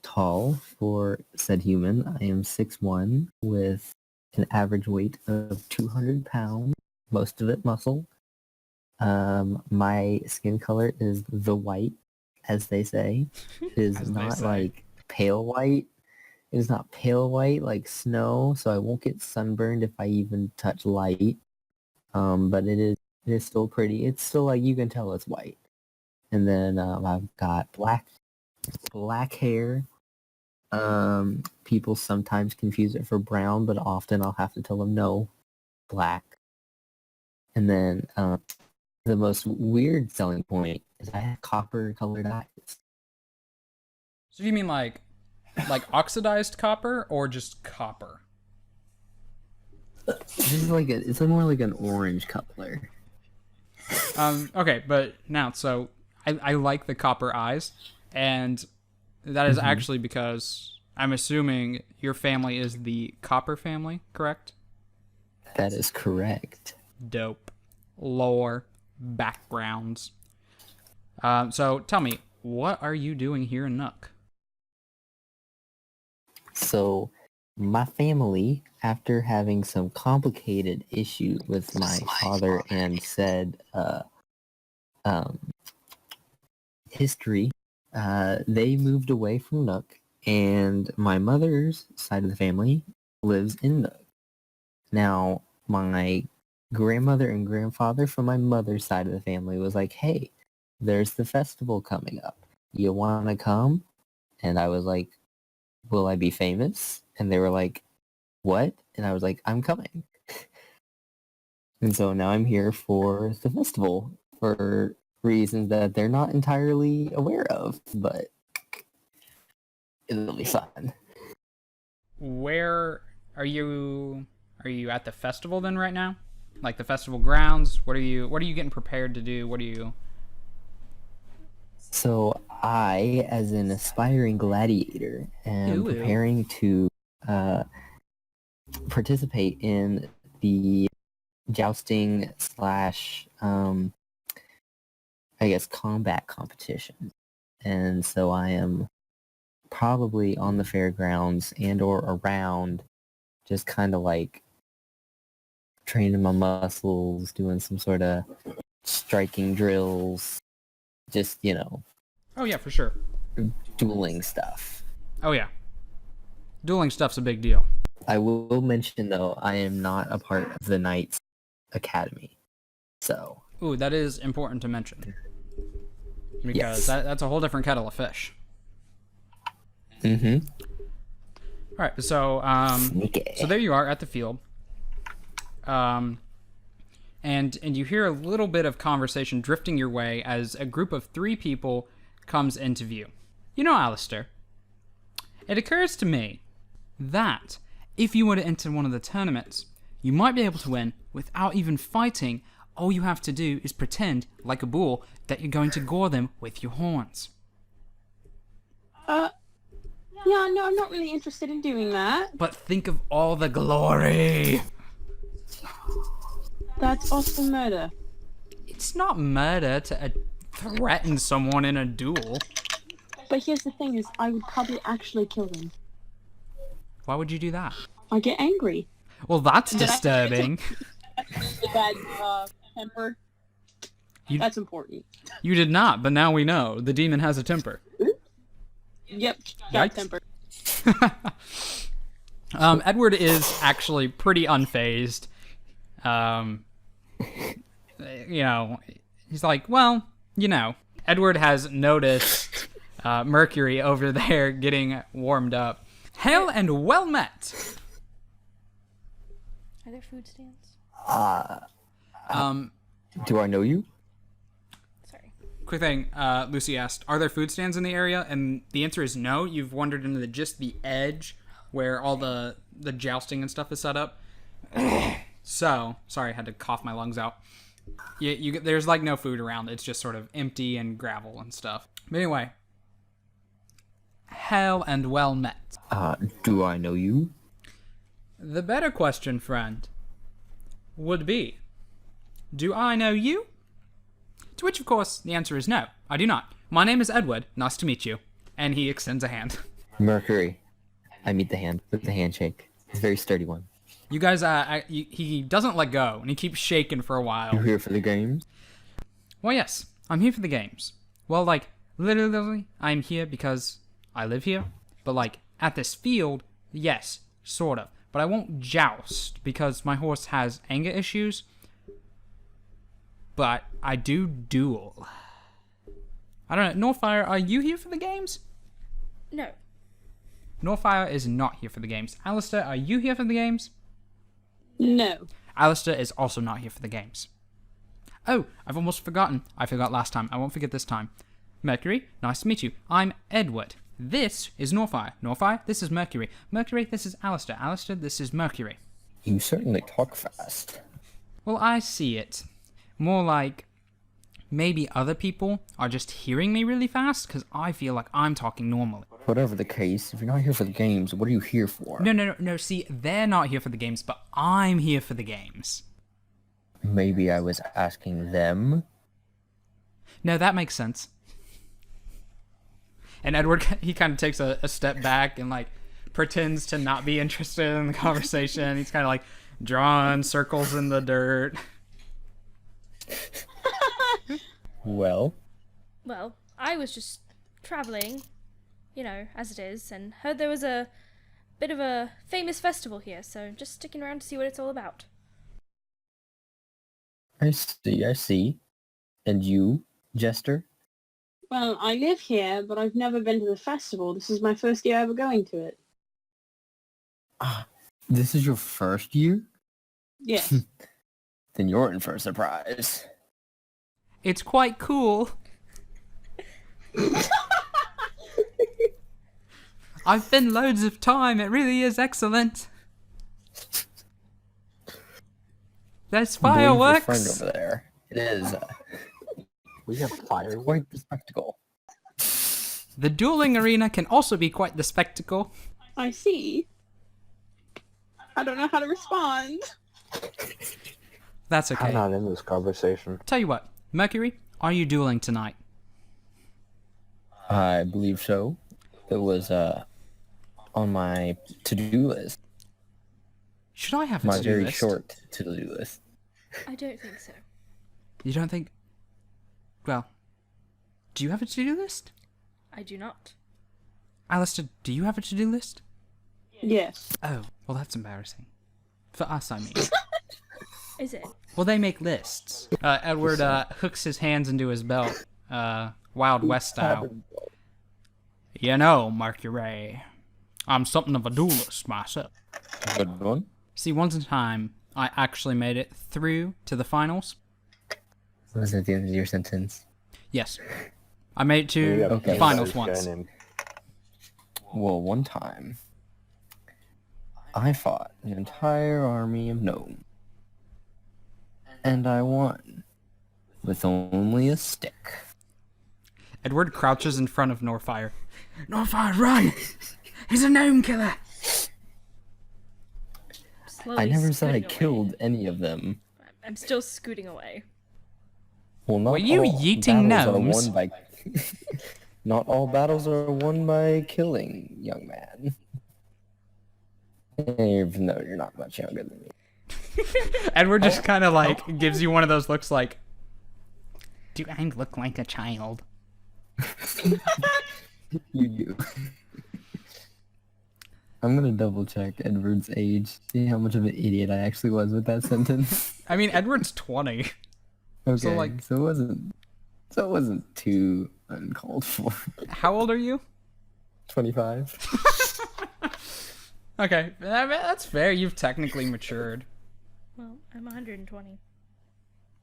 [SPEAKER 4] tall for said human. I am 6'1", with an average weight of 200 pounds, most of it muscle. My skin color is the white, as they say. It is
[SPEAKER 1] As they
[SPEAKER 4] not
[SPEAKER 1] say.
[SPEAKER 4] like pale white. It is not pale white like snow, so I won't get sunburned if I even touch light. But it is still pretty. It's still like you can tell it's white. And then I've got black hair. People sometimes confuse it for brown, but often I'll have to tell them no, black. And then the most weird selling point is I have copper-colored eyes.
[SPEAKER 1] So, you mean like oxidized copper or just copper?
[SPEAKER 4] This is like it's more like an orange color.
[SPEAKER 1] Okay, but now, so I like the copper eyes, and that is actually because I'm assuming your family is the Copper family, correct?
[SPEAKER 4] That is correct.
[SPEAKER 1] Dope. Lore. Backgrounds. So tell me, what are you doing here in Nook?
[SPEAKER 4] So, my family, after having some complicated issues with my father and said history, they moved away from Nook, and my mother's side of the family lives in Nook. Now, my grandmother and grandfather from my mother's side of the family was like, hey, there's the festival coming up. You want to come? And I was like, will I be famous? And they were like, what? And I was like, I'm coming. And so now I'm here for the festival for reasons that they're not entirely aware of, but it'll be fun.
[SPEAKER 1] Where are you? Are you at the festival then right now? Like the festival grounds? What are you getting prepared to do? What are you?
[SPEAKER 4] So I, as an aspiring gladiator, am
[SPEAKER 1] Ooh.
[SPEAKER 4] preparing to participate in the jousting slash, I guess, combat competition. And so I am probably on the fairgrounds and or around, just kind of like training my muscles, doing some sort of striking drills, just,
[SPEAKER 1] Oh yeah, for sure.
[SPEAKER 4] dueling stuff.
[SPEAKER 1] Oh yeah. Dueling stuff's a big deal.
[SPEAKER 4] I will mention, though, I am not a part of the Knights Academy. So,
[SPEAKER 1] Ooh, that is important to mention. Because
[SPEAKER 4] Yes.
[SPEAKER 1] that's a whole different kettle of fish.
[SPEAKER 4] mm-hmm.
[SPEAKER 1] All right, so
[SPEAKER 4] Sneaky.
[SPEAKER 1] so there you are at the field. And you hear a little bit of conversation drifting your way as a group of 3 people comes into view. You know, Alistair, it occurs to me that if you were to enter one of the tournaments, you might be able to win without even fighting. All you have to do is pretend, like a bull, that you're going to gore them with your horns.
[SPEAKER 5] Yeah, no, I'm not really interested in doing that.
[SPEAKER 1] But think of all the glory!
[SPEAKER 5] That's also murder.
[SPEAKER 1] It's not murder to threaten someone in a duel.
[SPEAKER 5] But here's the thing is, I would probably actually kill them.
[SPEAKER 1] Why would you do that?
[SPEAKER 5] I get angry.
[SPEAKER 1] Well, that's disturbing.
[SPEAKER 5] Bad temper. That's important.
[SPEAKER 1] You did not, but now we know. The demon has a temper.
[SPEAKER 5] Yep, got
[SPEAKER 1] Yikes.
[SPEAKER 5] temper.
[SPEAKER 1] Edward is actually pretty unfazed. He's like, well, Edward has noticed Mercury over there getting warmed up. Hail and well met.
[SPEAKER 2] Are there food stands?
[SPEAKER 4] Do I know you?
[SPEAKER 2] Sorry.
[SPEAKER 1] Quick thing, Lucy asked, are there food stands in the area? And the answer is no. You've wandered into just the edge where all the jousting and stuff is set up. So, sorry, I had to cough my lungs out. There's like no food around. It's just sort of empty and gravel and stuff. But anyway, hail and well met.
[SPEAKER 4] Do I know you?
[SPEAKER 1] The better question, friend, would be, do I know you? To which, of course, the answer is no, I do not. My name is Edward. Nice to meet you. And he extends a hand.
[SPEAKER 4] Mercury. I meet the hand with the handshake. It's a very sturdy one.
[SPEAKER 1] You guys, he doesn't let go, and he keeps shaking for a while.
[SPEAKER 4] You here for the games?
[SPEAKER 1] Well, yes, I'm here for the games. Well, like, literally, I'm here because I live here. But, like, at this field, yes, sort of. But I won't joust because my horse has anger issues. But I do duel. I don't know, Northfire, are you here for the games?
[SPEAKER 2] No.
[SPEAKER 1] Northfire is not here for the games. Alistair, are you here for the games?
[SPEAKER 5] No.
[SPEAKER 1] Alistair is also not here for the games. Oh, I've almost forgotten. I forgot last time. I won't forget this time. Mercury, nice to meet you. I'm Edward. This is Northfire. Northfire, this is Mercury. Mercury, this is Alistair. Alistair, this is Mercury.
[SPEAKER 4] You certainly talk fast.
[SPEAKER 1] Well, I see it. More like maybe other people are just hearing me really fast because I feel like I'm talking normally.
[SPEAKER 4] Whatever the case, if you're not here for the games, what are you here for?
[SPEAKER 1] No. See, they're not here for the games, but I'm here for the games.
[SPEAKER 4] Maybe I was asking them.
[SPEAKER 1] No, that makes sense. And Edward, he kind of takes a step back and, like, pretends to not be interested in the conversation. He's kind of, like, drawing circles in the dirt.
[SPEAKER 4] Well?
[SPEAKER 2] Well, I was just traveling, as it is, and heard there was a bit of a famous festival here, so just sticking around to see what it's all about.
[SPEAKER 4] I see. And you, Jester?
[SPEAKER 5] Well, I live here, but I've never been to the festival. This is my first year ever going to it.
[SPEAKER 4] This is your first year?
[SPEAKER 5] Yes.
[SPEAKER 4] Then you're in for a surprise.
[SPEAKER 1] It's quite cool. I've been loads of time. It really is excellent. There's fireworks.
[SPEAKER 4] Friend over there. It is
[SPEAKER 3] We have fire.
[SPEAKER 4] quite the spectacle.
[SPEAKER 1] The dueling arena can also be quite the spectacle.
[SPEAKER 5] I see. I don't know how to respond.
[SPEAKER 1] That's okay.
[SPEAKER 3] I'm not in this conversation.
[SPEAKER 1] Tell you what, Mercury, are you dueling tonight?
[SPEAKER 4] I believe so. It was on my to-do list.
[SPEAKER 1] Should I have a
[SPEAKER 4] My
[SPEAKER 1] to-do
[SPEAKER 4] very
[SPEAKER 1] list?
[SPEAKER 4] short to-do list.
[SPEAKER 2] I don't think so.
[SPEAKER 1] You don't think? Well, do you have a to-do list?
[SPEAKER 2] I do not.
[SPEAKER 1] Alistair, do you have a to-do list?
[SPEAKER 5] Yes.
[SPEAKER 1] Oh, well, that's embarrassing. For us, I mean.
[SPEAKER 2] Is it?
[SPEAKER 1] Well, they make lists. Edward hooks his hands into his belt, Wild West style. Mercury, I'm something of a duelist myself.
[SPEAKER 4] Good one.
[SPEAKER 1] See, once in time, I actually made it through to the finals.
[SPEAKER 4] Was that the end of your sentence?
[SPEAKER 1] Yes. I made it to
[SPEAKER 4] Okay.
[SPEAKER 1] the finals once.
[SPEAKER 4] Well, one time, I fought an entire army of gnomes. And I won. With only a stick.
[SPEAKER 1] Edward crouches in front of Northfire. Northfire, run! He's a gnome killer!
[SPEAKER 2] Slowly
[SPEAKER 4] I never said I
[SPEAKER 2] scooting away.
[SPEAKER 4] killed any of them.
[SPEAKER 2] I'm still scooting away.
[SPEAKER 4] Well, not
[SPEAKER 1] Were you
[SPEAKER 4] all
[SPEAKER 1] yeeting
[SPEAKER 4] battles are
[SPEAKER 1] gnomes?
[SPEAKER 4] won by... Not all battles are won by killing, young man. Even though you're not much younger than me.
[SPEAKER 1] Edward just kind of like gives you one of those looks like, Do I look like a child?
[SPEAKER 4] You do. I'm gonna double check Edward's age, see how much of an idiot I actually was with that sentence.
[SPEAKER 1] I mean, Edward's 20.
[SPEAKER 4] Okay, so it wasn't too uncalled for.
[SPEAKER 1] How old are you?
[SPEAKER 4] 25.
[SPEAKER 1] Okay, that's fair. You've technically matured.
[SPEAKER 2] Well, I'm 120.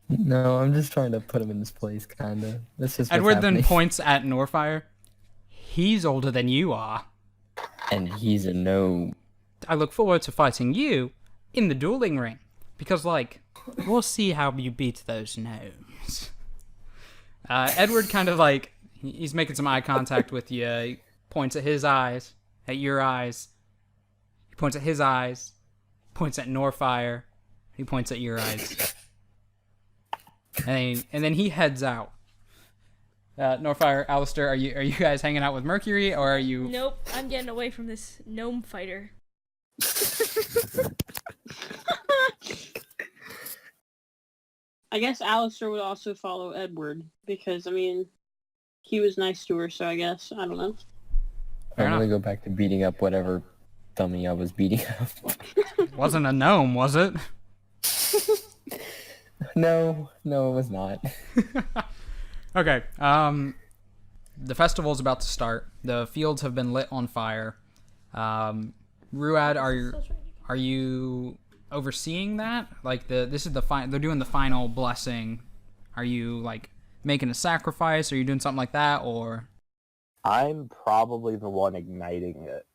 [SPEAKER 4] No, I'm just trying to put him in his place, kinda. That's just what's
[SPEAKER 1] Edward then
[SPEAKER 4] happening.
[SPEAKER 1] points at Norfire. He's older than you are.
[SPEAKER 4] And he's a gnome.
[SPEAKER 1] I look forward to fighting you in the dueling ring. Because, like, we'll see how you beat those gnomes. Edward kind of, like, he's making some eye contact with you. He points at his eyes, at your eyes. He points at his eyes, points at Norfire. He points at your eyes. And then he heads out. Norfire, Alistair, are you guys hanging out with Mercury, or are you...
[SPEAKER 2] Nope, I'm getting away from this gnome fighter.
[SPEAKER 5] I guess Alistair would also follow Edward because, I mean, he was nice to her, so I guess, I don't know.
[SPEAKER 1] Fair
[SPEAKER 4] I'm gonna
[SPEAKER 1] enough.
[SPEAKER 4] go back to beating up whatever dummy I was beating up.
[SPEAKER 1] Wasn't a gnome, was it?
[SPEAKER 4] No, it was not.
[SPEAKER 1] Okay, the festival's about to start. The fields have been lit on fire. Ruad, are you overseeing that? Like this is they're doing the final blessing. Are you like making a sacrifice? Are you doing something like that, or?
[SPEAKER 3] I'm probably the one igniting it.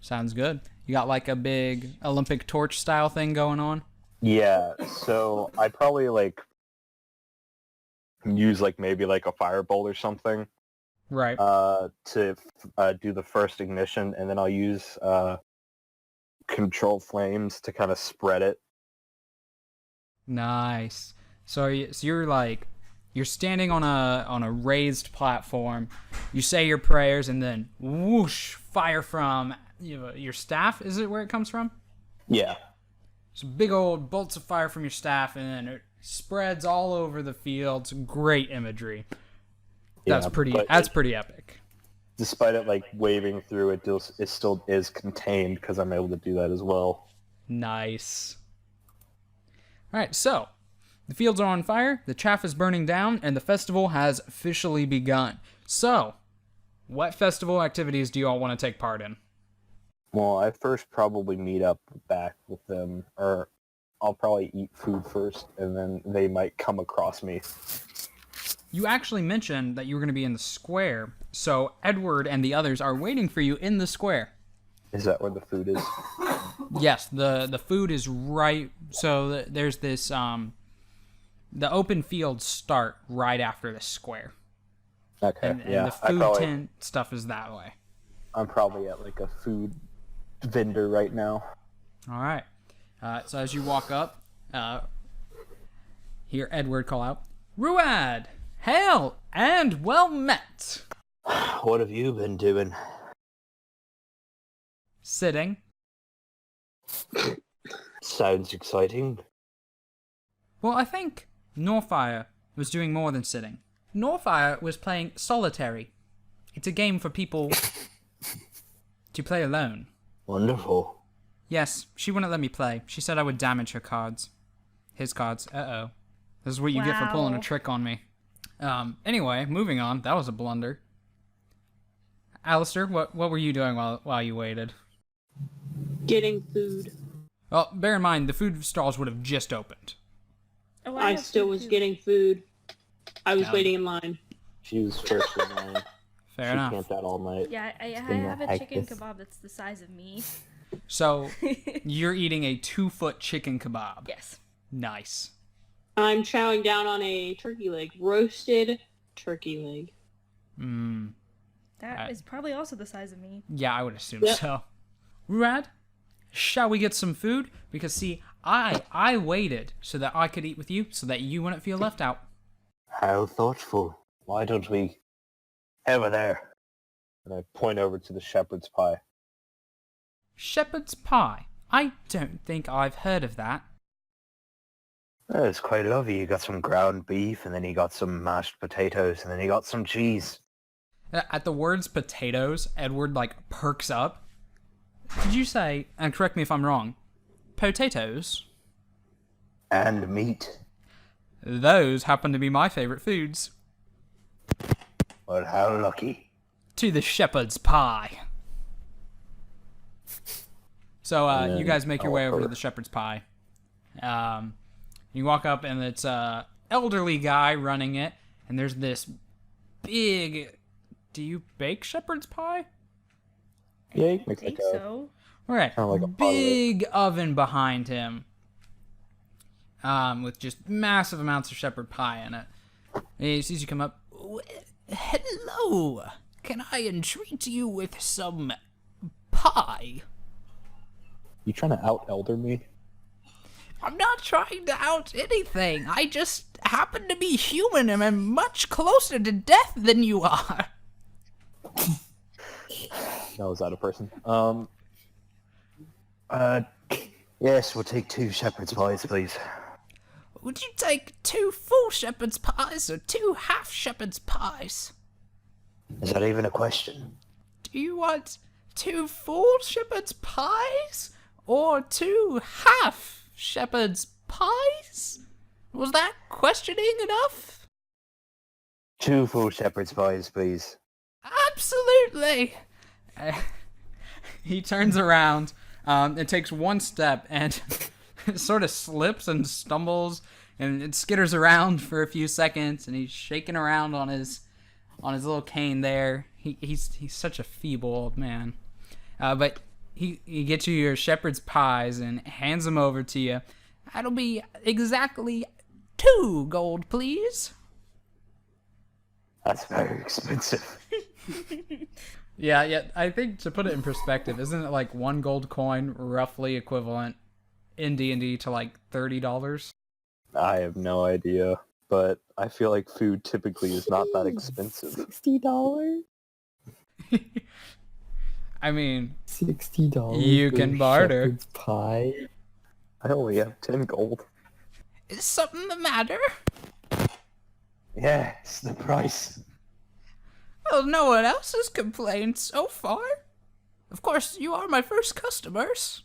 [SPEAKER 1] Sounds good. You got like a big Olympic torch style thing going on?
[SPEAKER 3] Yeah, so I'd probably like use like maybe like a firebolt or something
[SPEAKER 1] Right.
[SPEAKER 3] to do the first ignition, and then I'll use control flames to kind of spread it.
[SPEAKER 1] Nice. So you're like you're standing on a raised platform. You say your prayers, and then whoosh, fire from your staff. Is it where it comes from?
[SPEAKER 3] Yeah.
[SPEAKER 1] So big old bolts of fire from your staff, and then it spreads all over the field. It's great imagery. That's
[SPEAKER 3] Yeah,
[SPEAKER 1] pretty.
[SPEAKER 3] but
[SPEAKER 1] That's pretty epic.
[SPEAKER 3] Despite it like waving through, it still is contained because I'm able to do that as well.
[SPEAKER 1] Nice. All right, so the fields are on fire, the chaff is burning down, and the festival has officially begun. So, what festival activities do you all want to take part in?
[SPEAKER 3] Well, I first probably meet up back with them, or I'll probably eat food first, and then they might come across me.
[SPEAKER 1] You actually mentioned that you were going to be in the square, so Edward and the others are waiting for you in the square.
[SPEAKER 3] Is that where the food is?
[SPEAKER 1] Yes, the food is right. So there's this the open fields start right after the square,
[SPEAKER 3] Okay,
[SPEAKER 1] and
[SPEAKER 3] yeah.
[SPEAKER 1] the food tent stuff is that way.
[SPEAKER 3] I'm probably at like a food vendor right now.
[SPEAKER 1] All right. So as you walk up, hear Edward call out, "Ruad, hail and well met."
[SPEAKER 3] What have you been doing?
[SPEAKER 1] Sitting.
[SPEAKER 3] Sounds exciting.
[SPEAKER 1] Well, I think Norfire was doing more than sitting. Norfire was playing solitary. It's a game for people to play alone.
[SPEAKER 3] Wonderful.
[SPEAKER 1] Yes, she wouldn't let me play. She said I would damage her cards. His cards. Uh-oh. This is what you get for pulling a
[SPEAKER 2] Wow.
[SPEAKER 1] trick on me. Anyway, moving on. That was a blunder. Alistair, what were you doing while you waited?
[SPEAKER 5] Getting food.
[SPEAKER 1] Well, bear in mind, the food stalls would have just opened.
[SPEAKER 2] Oh,
[SPEAKER 5] I
[SPEAKER 2] have
[SPEAKER 5] still
[SPEAKER 2] food
[SPEAKER 5] was
[SPEAKER 2] too.
[SPEAKER 5] getting food. I was
[SPEAKER 1] Yeah.
[SPEAKER 5] waiting in line.
[SPEAKER 3] She was first in line.
[SPEAKER 1] Fair
[SPEAKER 3] She
[SPEAKER 1] enough.
[SPEAKER 3] camped out all night.
[SPEAKER 2] Yeah, I
[SPEAKER 4] in the
[SPEAKER 2] have a chicken
[SPEAKER 4] hectus.
[SPEAKER 2] kebab that's the size of me.
[SPEAKER 1] So, you're eating a 2-foot chicken kebab.
[SPEAKER 2] Yes.
[SPEAKER 1] Nice.
[SPEAKER 5] I'm chowing down on a turkey leg. Roasted turkey leg.
[SPEAKER 1] Mmm.
[SPEAKER 2] That is probably also the size of me.
[SPEAKER 1] Yeah, I would assume
[SPEAKER 5] Yep.
[SPEAKER 1] so. Rad, shall we get some food? Because see, I waited so that I could eat with you, so that you wouldn't feel left out.
[SPEAKER 3] How thoughtful. Why don't we... Over there. And I point over to the shepherd's pie.
[SPEAKER 1] Shepherd's pie. I don't think I've heard of that.
[SPEAKER 3] Oh, it's quite lovely. You got some ground beef, and then you got some mashed potatoes, and then you got some cheese.
[SPEAKER 1] At the words potatoes, Edward like perks up. Did you say, and correct me if I'm wrong, potatoes?
[SPEAKER 3] And meat.
[SPEAKER 1] Those happen to be my favorite foods.
[SPEAKER 3] Well, how lucky.
[SPEAKER 1] To the shepherd's pie. So you guys make your way over to the shepherd's pie. You walk up and it's a elderly guy running it, and there's this big. Do you bake shepherd's pie?
[SPEAKER 3] Yeah, you
[SPEAKER 2] I
[SPEAKER 3] make
[SPEAKER 2] think
[SPEAKER 3] like a
[SPEAKER 2] so.
[SPEAKER 1] Right.
[SPEAKER 3] Kinda like a
[SPEAKER 1] Big oven behind him. With just massive amounts of shepherd pie in it. And he sees you come up. Hello. Can I entreat you with some pie?
[SPEAKER 3] You trying to out elder me?
[SPEAKER 1] I'm not trying to out anything. I just happen to be human and I'm much closer to death than you are.
[SPEAKER 3] No, is that a person? Yes, we'll take 2 shepherd's pies, please.
[SPEAKER 1] Would you take 2 full shepherd's pies or 2 half shepherd's pies?
[SPEAKER 3] Is that even a question?
[SPEAKER 1] Do you want 2 full shepherd's pies or 2 half shepherd's pies? Was that questioning enough?
[SPEAKER 3] 2 full shepherd's pies, please.
[SPEAKER 1] Absolutely. He turns around. It takes one step and it sort of slips and stumbles and it skitters around for a few seconds and he's shaking around on his little cane there. He's such a feeble old man. But he gets you your shepherd's pies and hands them over to you. That'll be exactly 2 gold, please.
[SPEAKER 3] That's very expensive.
[SPEAKER 1] Yeah. I think to put it in perspective, isn't it like 1 gold coin roughly equivalent in D&D to like $30?
[SPEAKER 3] I have no idea, but I feel like food typically is not that expensive.
[SPEAKER 4] $60?
[SPEAKER 1] I mean,
[SPEAKER 4] $60.
[SPEAKER 1] You
[SPEAKER 4] for
[SPEAKER 1] can barter.
[SPEAKER 4] shepherd's pie.
[SPEAKER 3] I only have 10 gold.
[SPEAKER 1] is something the matter?
[SPEAKER 3] Yeah, it's the price.
[SPEAKER 1] Well, no one else has complained so far. Of course, you are my first customers.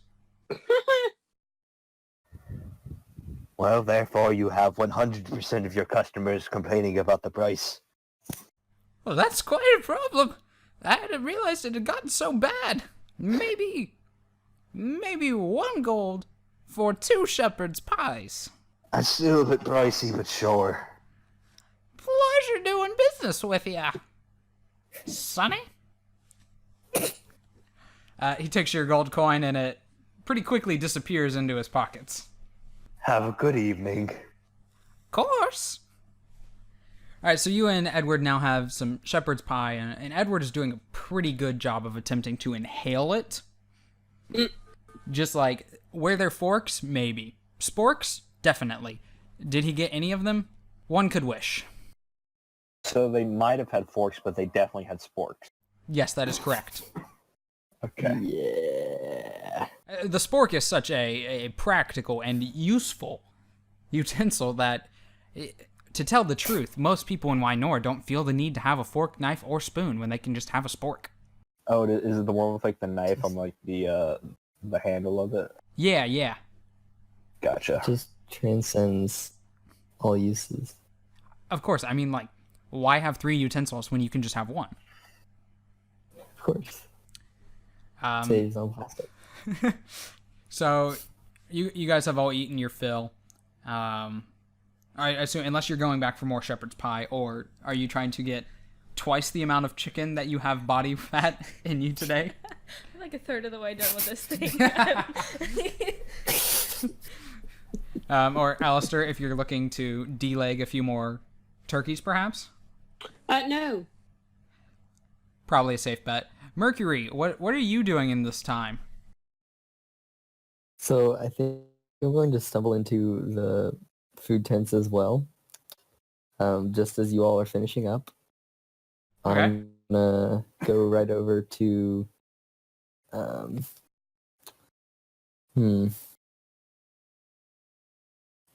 [SPEAKER 3] Well, therefore, you have 100% of your customers complaining about the price.
[SPEAKER 1] Well, that's quite a problem. I hadn't realized it had gotten so bad. Maybe 1 gold for 2 shepherd's pies.
[SPEAKER 3] That's still a bit pricey, but sure.
[SPEAKER 1] Pleasure doing business with ya, Sonny. He takes your gold coin and it pretty quickly disappears into his pockets.
[SPEAKER 3] Have a good evening.
[SPEAKER 1] Of course. All right, so you and Edward now have some shepherd's pie, and Edward is doing a pretty good job of attempting to inhale it. Just like, were there forks? Maybe. Sporks? Definitely. Did he get any of them? One could wish.
[SPEAKER 3] So they might have had forks, but they definitely had sporks.
[SPEAKER 1] Yes, that is correct.
[SPEAKER 3] Okay.
[SPEAKER 4] Yeah.
[SPEAKER 1] The spork is such a practical and useful utensil that, to tell the truth, most people in Wynor don't feel the need to have a fork, knife, or spoon when they can just have a spork.
[SPEAKER 3] Oh, is it the one with like the knife on like the handle of it?
[SPEAKER 1] Yeah.
[SPEAKER 3] Gotcha.
[SPEAKER 4] Just transcends all uses.
[SPEAKER 1] Of course, I mean, like, why have 3 utensils when you can just have 1?
[SPEAKER 4] Of course. Saves on plastic.
[SPEAKER 1] So, you guys have all eaten your fill. I assume, unless you're going back for more shepherd's pie, or are you trying to get twice the amount of chicken that you have body fat in you today?
[SPEAKER 2] I'm like a third of the way done with this thing.
[SPEAKER 1] Or Alistair, if you're looking to deleg a few more turkeys, perhaps?
[SPEAKER 5] No.
[SPEAKER 1] Probably a safe bet. Mercury, what are you doing in this time?
[SPEAKER 4] So I think I'm going to stumble into the food tents as well. Just as you all are finishing up.
[SPEAKER 1] Okay.
[SPEAKER 4] I'm gonna go right over to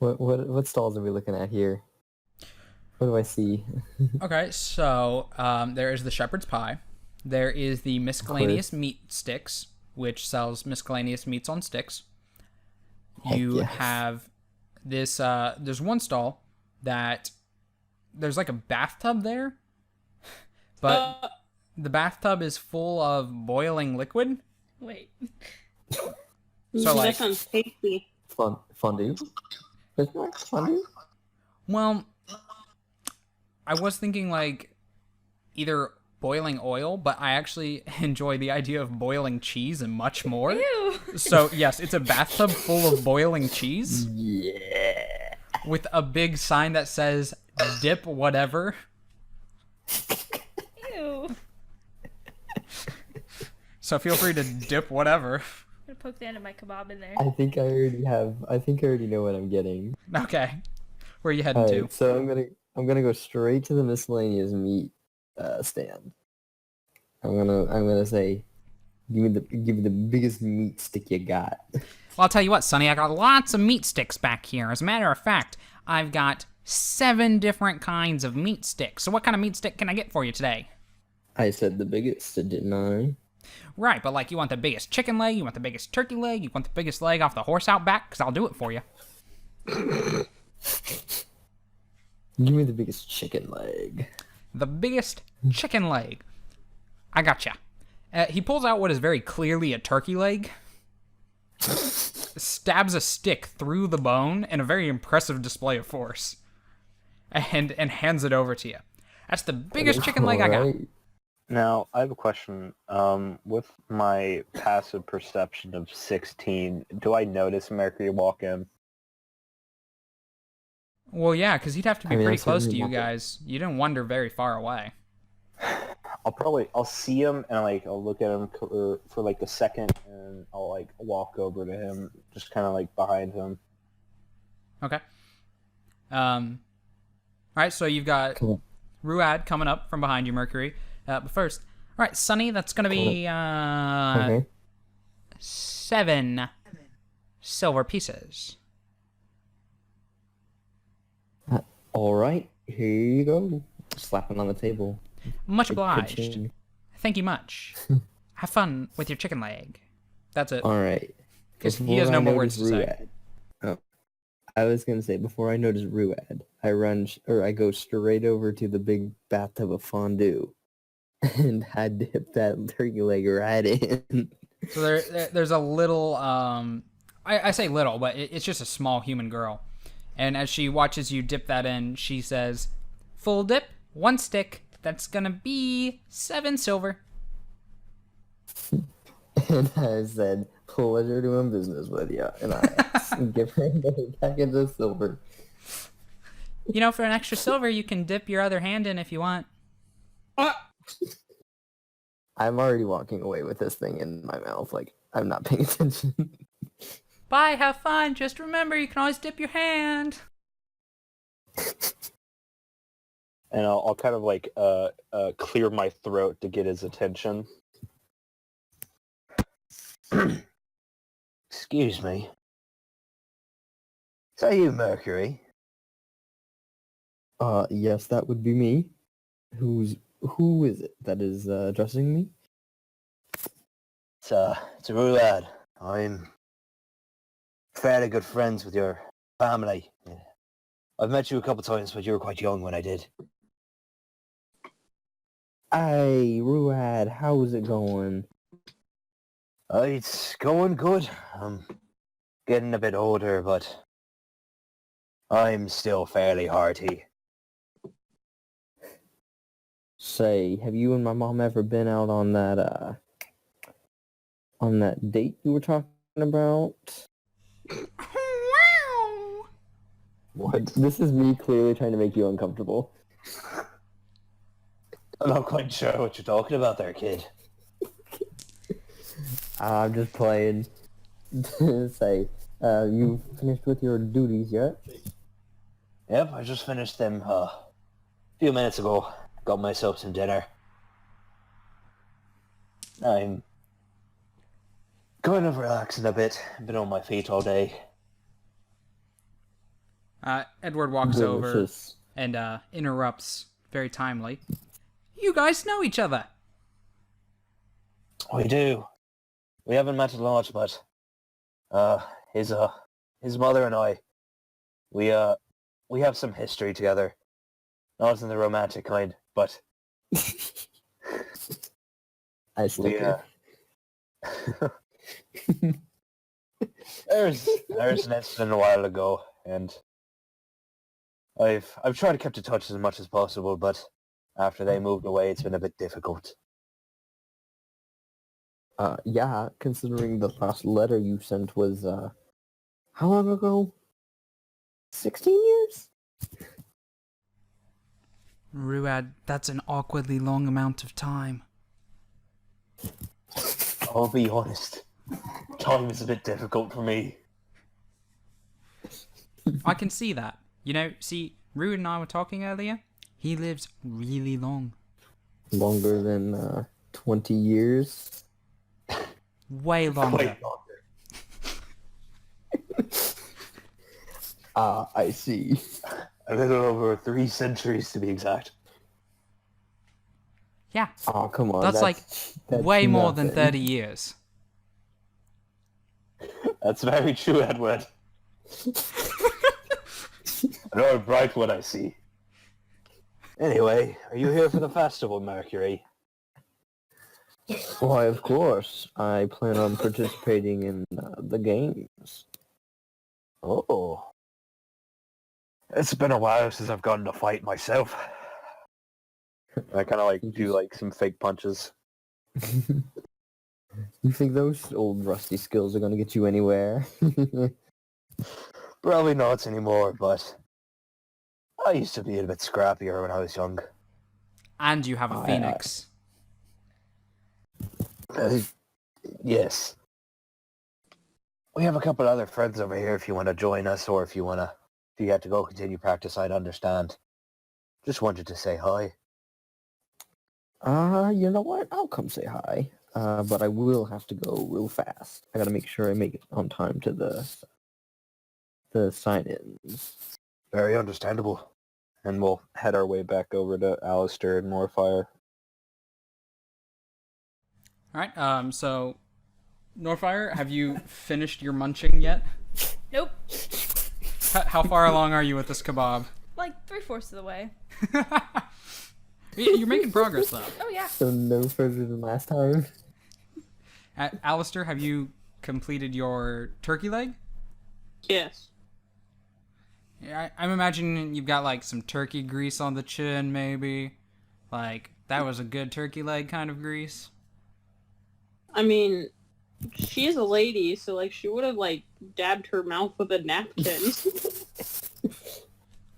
[SPEAKER 4] What stalls are we looking at here? What do I see?
[SPEAKER 1] Okay, so there is the shepherd's pie. There is the miscellaneous meat sticks, which sells miscellaneous meats on sticks.
[SPEAKER 4] Heck
[SPEAKER 1] You
[SPEAKER 4] yes.
[SPEAKER 1] have this. There's one stall that there's like a bathtub there, but the bathtub is full of boiling liquid.
[SPEAKER 2] Wait.
[SPEAKER 1] So like,
[SPEAKER 5] that sounds tasty.
[SPEAKER 4] Fondue? Fondue?
[SPEAKER 1] well, I was thinking like either boiling oil, but I actually enjoy the idea of boiling cheese and much more.
[SPEAKER 2] Ew.
[SPEAKER 1] So yes, it's a bathtub full of boiling cheese
[SPEAKER 4] Yeah.
[SPEAKER 1] with a big sign that says "dip whatever."
[SPEAKER 2] Ew.
[SPEAKER 1] So feel free to dip whatever.
[SPEAKER 2] I'm gonna poke the end of my kebab in there.
[SPEAKER 4] I think I already know what I'm getting.
[SPEAKER 1] Okay, where are you heading
[SPEAKER 4] Alright,
[SPEAKER 1] to?
[SPEAKER 4] so I'm gonna go straight to the miscellaneous meat stand. I'm gonna say, give me the biggest meat stick you got.
[SPEAKER 1] Well, I'll tell you what, Sonny, I got lots of meat sticks back here. As a matter of fact, I've got 7 different kinds of meat sticks. So what kind of meat stick can I get for you today?
[SPEAKER 4] I said the biggest, didn't I?
[SPEAKER 1] Right, but like you want the biggest chicken leg, you want the biggest turkey leg, you want the biggest leg off the horse out back, because I'll do it for you.
[SPEAKER 4] Give me the biggest chicken leg.
[SPEAKER 1] The biggest chicken leg. I gotcha. He pulls out what is very clearly a turkey leg, stabs a stick through the bone in a very impressive display of force, and hands it over to you. That's the biggest chicken leg I got.
[SPEAKER 4] Alright.
[SPEAKER 3] Now, I have a question. With my passive perception of 16, do I notice Mercury walk in?
[SPEAKER 1] Well, yeah, because he'd have to be
[SPEAKER 4] I mean,
[SPEAKER 1] pretty
[SPEAKER 4] that's
[SPEAKER 1] close to
[SPEAKER 4] certainly
[SPEAKER 1] you
[SPEAKER 4] not
[SPEAKER 1] guys. You didn't wander very far away.
[SPEAKER 3] I'll see him and I'll look at him for like a second and I'll like walk over to him, just kind of like behind him.
[SPEAKER 1] Okay. All right, so you've got
[SPEAKER 4] Cool.
[SPEAKER 1] Ruad coming up from behind you, Mercury. But first, all right, Sunny, that's going to be
[SPEAKER 4] Okay.
[SPEAKER 1] 7 silver pieces.
[SPEAKER 4] Alright, here you go. Slapping on the table.
[SPEAKER 1] Much
[SPEAKER 4] Big
[SPEAKER 1] obliged.
[SPEAKER 4] ka-ching.
[SPEAKER 1] Thank you much. Have fun with your chicken leg. That's it.
[SPEAKER 4] Alright.
[SPEAKER 1] Because he has no more words to say.
[SPEAKER 4] Oh. I was gonna say, before I notice Ruad, I go straight over to the big bathtub of fondue. And I dip that turkey leg right in.
[SPEAKER 1] So there's a little, I say little, but it's just a small human girl. And as she watches you dip that in, she says, "Full dip, 1 stick. That's gonna be 7 silver."
[SPEAKER 4] And I said, pleasure doing business with you. And I give her another package of silver.
[SPEAKER 1] You know, for an extra silver, you can dip your other hand in if you want.
[SPEAKER 4] I'm already walking away with this thing in my mouth. Like, I'm not paying attention.
[SPEAKER 1] Bye, have fun. Just remember, you can always dip your hand.
[SPEAKER 3] And I'll kind of like clear my throat to get his attention. Excuse me. Is that you, Mercury?
[SPEAKER 4] Yes, that would be me. Who is it that is addressing me?
[SPEAKER 3] It's a Rulad. I'm fairly good friends with your family. I've met you a couple times, but you were quite young when I did.
[SPEAKER 4] Hey, Ruad, how's it going?
[SPEAKER 3] It's going good. I'm getting a bit older, but I'm still fairly hearty.
[SPEAKER 4] Say, have you and my mom ever been out on that date you were talking about?
[SPEAKER 3] What?
[SPEAKER 4] This is me clearly trying to make you uncomfortable.
[SPEAKER 3] I'm not quite sure what you're talking about there, kid.
[SPEAKER 4] I'm just playing. Say, you finished with your duties yet?
[SPEAKER 3] Yep, I just finished them a few minutes ago. Got myself some dinner. I'm kind of relaxing a bit. Been on my feet all day.
[SPEAKER 1] Edward walks over
[SPEAKER 4] Delicious.
[SPEAKER 1] and interrupts very timely. You guys know each other.
[SPEAKER 3] We do. We haven't met a lot, but his mother and I, we have some history together. Not in the romantic kind, but
[SPEAKER 4] I still
[SPEAKER 3] there's an incident a while ago, and I've tried to keep in touch as much as possible, but after they moved away, it's been a bit difficult.
[SPEAKER 4] Yeah, considering the last letter you sent was, how long ago? 16 years?
[SPEAKER 1] Ruad, that's an awkwardly long amount of time.
[SPEAKER 3] I'll be honest, time is a bit difficult for me.
[SPEAKER 1] I can see that. You know, see, Ruad and I were talking earlier. He lives really long.
[SPEAKER 4] Longer than, 20 years?
[SPEAKER 1] Way longer.
[SPEAKER 3] Quite longer.
[SPEAKER 4] I see.
[SPEAKER 3] A little over 3 centuries to be exact.
[SPEAKER 1] Yeah,
[SPEAKER 4] Oh, come on.
[SPEAKER 1] that's way more than 30 years.
[SPEAKER 3] That's very true, Edward. I know I'm bright what I see. Anyway, are you here for the festival, Mercury?
[SPEAKER 4] Why, of course. I plan on participating in the games.
[SPEAKER 3] Oh. It's been a while since I've gotten to fight myself. I kind of do some fake punches.
[SPEAKER 4] You think those old rusty skills are going to get you anywhere?
[SPEAKER 3] Probably not anymore, but I used to be a bit scrappier when I was young.
[SPEAKER 1] And you have a phoenix.
[SPEAKER 3] Yes. We have a couple other friends over here if you want to join us, or if you have to go continue practice, I'd understand. Just wanted to say hi.
[SPEAKER 4] You know what? I'll come say hi. But I will have to go real fast. I gotta make sure I make it on time to the sign-ins.
[SPEAKER 3] Very understandable. And we'll head our way back over to Alistair and Morfire.
[SPEAKER 1] Alright, so, Norfire, have you finished your munching yet?
[SPEAKER 2] Nope.
[SPEAKER 1] How far along are you with this kebab?
[SPEAKER 2] Like 3/4 of the way.
[SPEAKER 1] You're making progress, though.
[SPEAKER 2] Oh yeah.
[SPEAKER 4] So no further than last time?
[SPEAKER 1] Alistair, have you completed your turkey leg?
[SPEAKER 5] Yes.
[SPEAKER 1] Yeah, I'm imagining you've got, some turkey grease on the chin, maybe. That was a good turkey leg kind of grease.
[SPEAKER 5] I mean, she is a lady, so, she would have, dabbed her mouth with a napkin.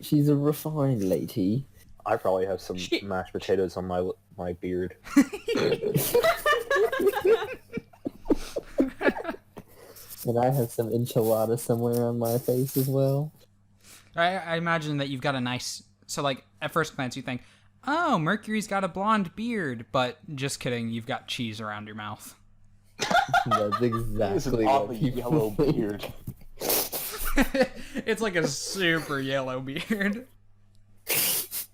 [SPEAKER 4] She's a refined lady.
[SPEAKER 3] I probably have some mashed potatoes on my beard.
[SPEAKER 4] And I have some enchiladas somewhere on my face as well.
[SPEAKER 1] I imagine that you've got a nice... So, at first glance, you think, oh, Mercury's got a blonde beard. But just kidding, you've got cheese around your mouth.
[SPEAKER 4] That's exactly what people
[SPEAKER 3] yellow
[SPEAKER 4] think.
[SPEAKER 3] beard.
[SPEAKER 1] It's like a super yellow beard.
[SPEAKER 4] It's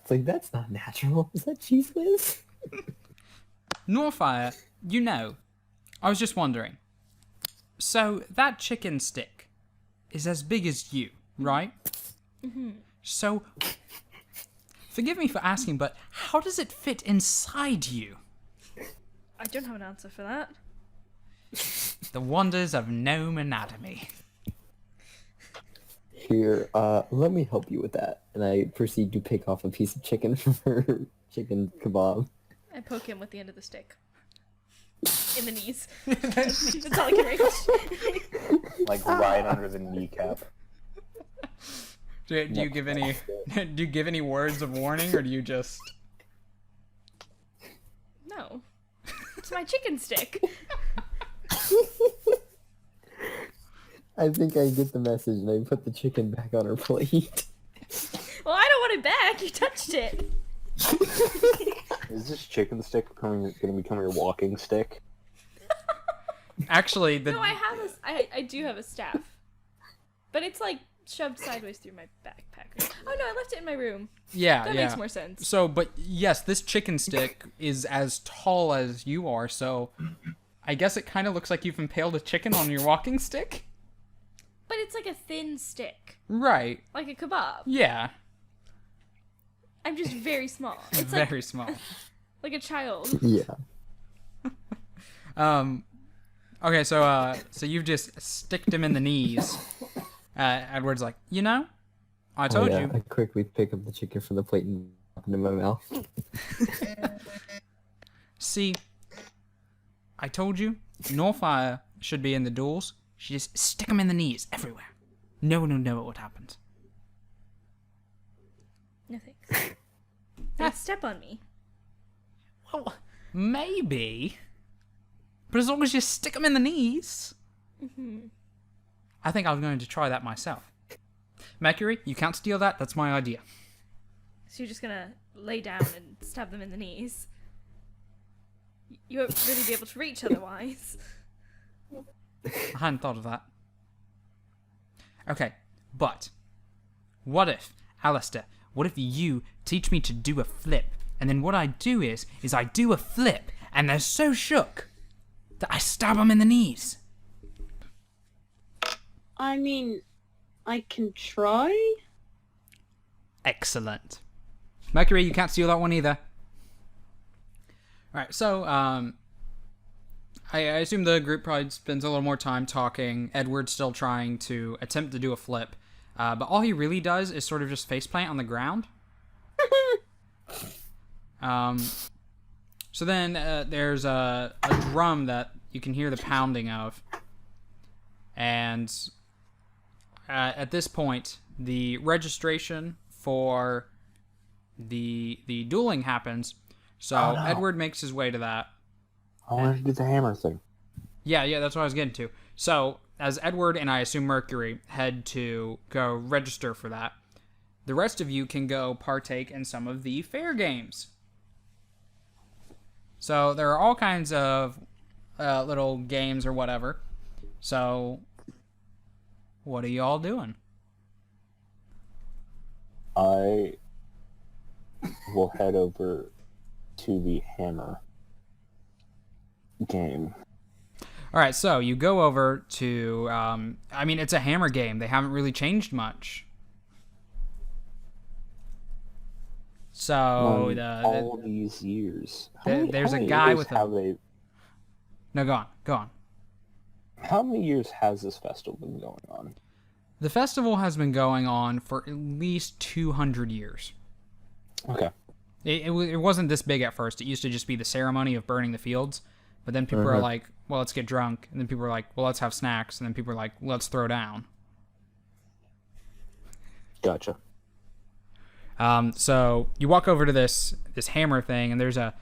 [SPEAKER 4] like, that's not natural. Is that cheese whiz?
[SPEAKER 1] Norfire, I was just wondering. So, that chicken stick is as big as you, right?
[SPEAKER 2] Mm-hmm.
[SPEAKER 1] So, forgive me for asking, but how does it fit inside you?
[SPEAKER 2] I don't have an answer for that.
[SPEAKER 1] The wonders of gnome anatomy.
[SPEAKER 4] Here, let me help you with that. And I proceed to pick off a piece of chicken from her chicken kebab.
[SPEAKER 2] I poke him with the end of the stick. In the knees. That's all I can reach.
[SPEAKER 3] Right under the kneecap.
[SPEAKER 1] Do you give any words of warning, or do you just...
[SPEAKER 2] No. It's my chicken stick.
[SPEAKER 4] I think I get the message, and I put the chicken back on her plate.
[SPEAKER 2] Well, I don't want it back. You touched it.
[SPEAKER 3] Is this chicken stick going to become your walking stick?
[SPEAKER 1] Actually,
[SPEAKER 2] No, I do have a staff. But it's like shoved sideways through my backpack. Oh no, I left it in my room.
[SPEAKER 1] Yeah,
[SPEAKER 2] That
[SPEAKER 1] yeah.
[SPEAKER 2] makes more sense.
[SPEAKER 1] So, but yes, this chicken stick is as tall as you are, so I guess it kind of looks like you've impaled a chicken on your walking stick?
[SPEAKER 2] But it's like a thin stick.
[SPEAKER 1] Right.
[SPEAKER 2] Like a kebab.
[SPEAKER 1] Yeah.
[SPEAKER 2] I'm just very small. It's
[SPEAKER 1] Very small.
[SPEAKER 2] like a child.
[SPEAKER 4] Yeah.
[SPEAKER 1] Okay, so you've just sticked him in the knees. Edward's like, you know, I told you.
[SPEAKER 4] I quickly pick up the chicken from the plate and pop it in my mouth.
[SPEAKER 1] See, I told you, no fire should be in the doors. You just stick them in the knees everywhere. No one will know what happens.
[SPEAKER 2] No thanks. Don't step on me.
[SPEAKER 1] Well, maybe. But as long as you stick them in the knees. I think I'm going to try that myself. Mercury, you can't steal that. That's my idea.
[SPEAKER 2] So you're just gonna lay down and stab them in the knees. You won't really be able to reach otherwise.
[SPEAKER 1] I hadn't thought of that. Okay, but what if, Alistair, what if you teach me to do a flip? And then what I do is I do a flip, and they're so shook that I stab them in the knees.
[SPEAKER 5] I mean, I can try?
[SPEAKER 1] Excellent. Mercury, you can't steal that one either. Alright, so, I assume the group probably spends a little more time talking. Edward's still trying to attempt to do a flip. But all he really does is sort of just faceplant on the ground. So then there's a drum that you can hear the pounding of. And at this point, the registration for the dueling happens. So
[SPEAKER 3] Oh, no.
[SPEAKER 1] Edward makes his way to that.
[SPEAKER 3] I wanted to do the hammer thing.
[SPEAKER 1] Yeah, that's what I was getting to. So, as Edward and I assume Mercury head to go register for that, the rest of you can go partake in some of the fair games. So, there are all kinds of little games or whatever. So, what are you all doing?
[SPEAKER 3] I will head over to the hammer game.
[SPEAKER 1] All right, so you go over to, I mean, it's a hammer game. They haven't really changed much. So,
[SPEAKER 3] All these years.
[SPEAKER 1] there's a
[SPEAKER 3] many
[SPEAKER 1] guy
[SPEAKER 3] years
[SPEAKER 1] with
[SPEAKER 3] have they?
[SPEAKER 1] No, go on.
[SPEAKER 3] How many years has this festival been going on?
[SPEAKER 1] The festival has been going on for at least 200 years.
[SPEAKER 3] Okay.
[SPEAKER 1] It wasn't this big at first. It used to just be the ceremony of burning the fields. But then people are like, well, let's get drunk. And then people are like, well, let's have snacks. And then people are like, let's throw down.
[SPEAKER 3] Gotcha.
[SPEAKER 1] So you walk over to this hammer thing, and there's a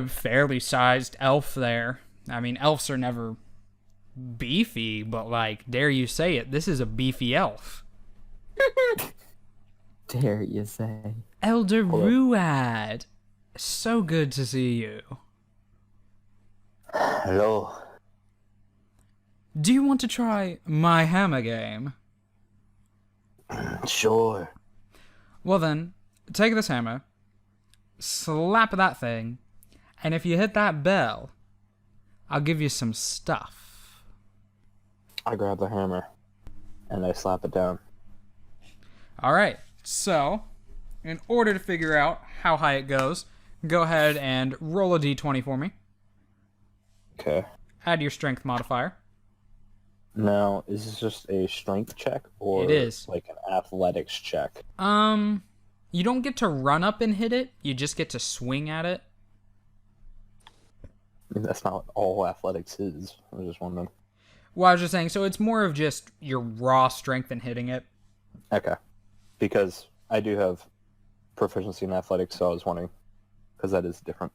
[SPEAKER 1] fairly sized elf there. I mean, elves are never beefy, but like, dare you say it, this is a beefy elf.
[SPEAKER 4] Dare you say?
[SPEAKER 1] Elder Ruad, so good to see you.
[SPEAKER 3] Hello.
[SPEAKER 1] Do you want to try my hammer game?
[SPEAKER 3] Sure.
[SPEAKER 1] Well then, take this hammer, slap that thing, and if you hit that bell, I'll give you some stuff.
[SPEAKER 3] I grab the hammer and I slap it down.
[SPEAKER 1] Alright, so, in order to figure out how high it goes, go ahead and roll a d20 for me.
[SPEAKER 3] Okay.
[SPEAKER 1] Add your strength modifier.
[SPEAKER 3] Now, is this just a strength check or
[SPEAKER 1] It is.
[SPEAKER 3] like an athletics check?
[SPEAKER 1] You don't get to run up and hit it, you just get to swing at it.
[SPEAKER 3] I mean, that's not what all athletics is. I was just wondering.
[SPEAKER 1] Well, I was just saying, so it's more of just your raw strength in hitting it.
[SPEAKER 3] Okay. Because I do have proficiency in athletics, so I was wondering. Because that is different.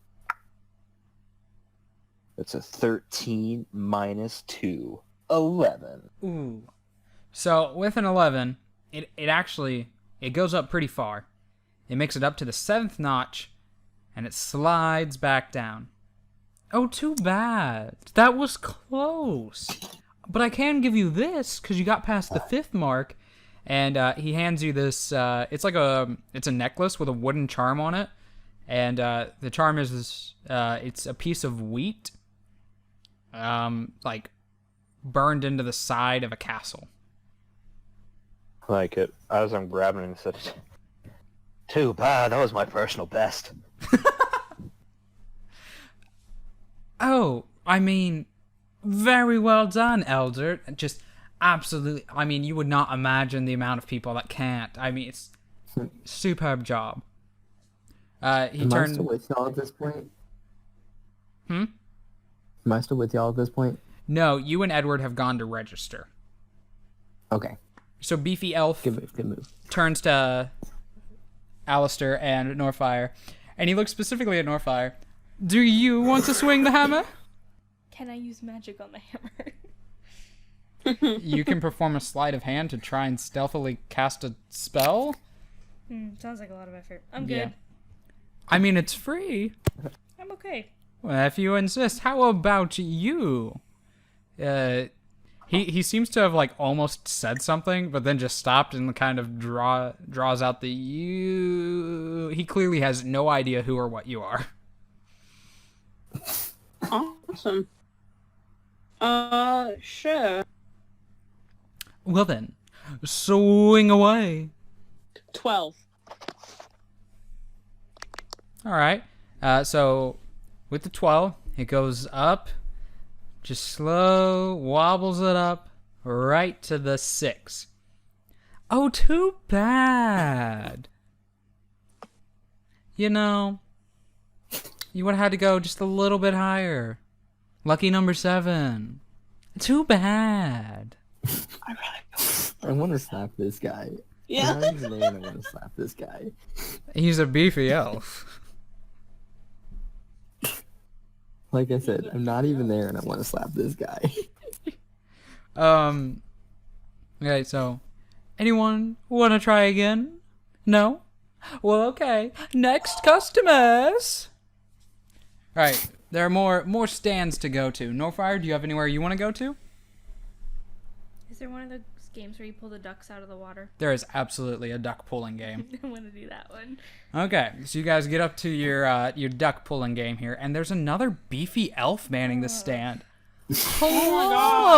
[SPEAKER 3] It's a 13 minus 2. 11.
[SPEAKER 1] Ooh. So with an 11, it actually goes up pretty far. It makes it up to the 7th notch, and it slides back down. Oh, too bad. That was close. but I can give you this because you got past the 5th mark. And he hands you this. It's a necklace with a wooden charm on it, and the charm is this. It's a piece of wheat, like burned into the side of a castle.
[SPEAKER 3] Like it as I'm grabbing it and said, "Too bad, that was my personal best."
[SPEAKER 1] Oh, I mean, very well done, Elder. Just absolutely. I mean, you would not imagine the amount of people that can't. I mean, it's superb job. He
[SPEAKER 4] Am I
[SPEAKER 1] turned.
[SPEAKER 4] still with y'all at this point?
[SPEAKER 1] Hmm?
[SPEAKER 4] Am I still with y'all at this point?
[SPEAKER 1] No, you and Edward have gone to register.
[SPEAKER 4] Okay.
[SPEAKER 1] So Beefy Elf
[SPEAKER 4] Good move.
[SPEAKER 1] turns to Alistair and Norfire, and he looks specifically at Norfire. Do you want to swing the hammer?
[SPEAKER 2] Can I use magic on the hammer?
[SPEAKER 1] You can perform a sleight of hand to try and stealthily cast a spell.
[SPEAKER 2] Sounds like a lot of effort. I'm good.
[SPEAKER 1] Yeah. I mean, it's free.
[SPEAKER 2] I'm okay.
[SPEAKER 1] Well, if you insist, how about you? He seems to have like almost said something, but then just stopped and kind of draws out the you. He clearly has no idea who or what you are.
[SPEAKER 5] Awesome. Sure.
[SPEAKER 1] Well then, swing away.
[SPEAKER 5] 12.
[SPEAKER 1] All right. So with the 12, it goes up, just slow, wobbles it up right to the 6. Oh, too bad. You know, you would have had to go just a little bit higher. Lucky number 7. Too bad.
[SPEAKER 4] I want to slap this guy.
[SPEAKER 5] Yeah.
[SPEAKER 4] I'm not even there and I want to slap this guy.
[SPEAKER 1] He's a beefy elf.
[SPEAKER 4] Like I said, I'm not even there and I want to slap this guy.
[SPEAKER 1] Okay, so anyone want to try again? No? Well, okay. Next customers. All right, there are more stands to go to. Norfire, do you have anywhere you want to go to?
[SPEAKER 2] Is there one of those games where you pull the ducks out of the water?
[SPEAKER 1] There is absolutely a duck pulling game.
[SPEAKER 2] I want to do that one.
[SPEAKER 1] Okay, so you guys get up to your duck pulling game here, and there's another beefy elf manning the stand. Hello!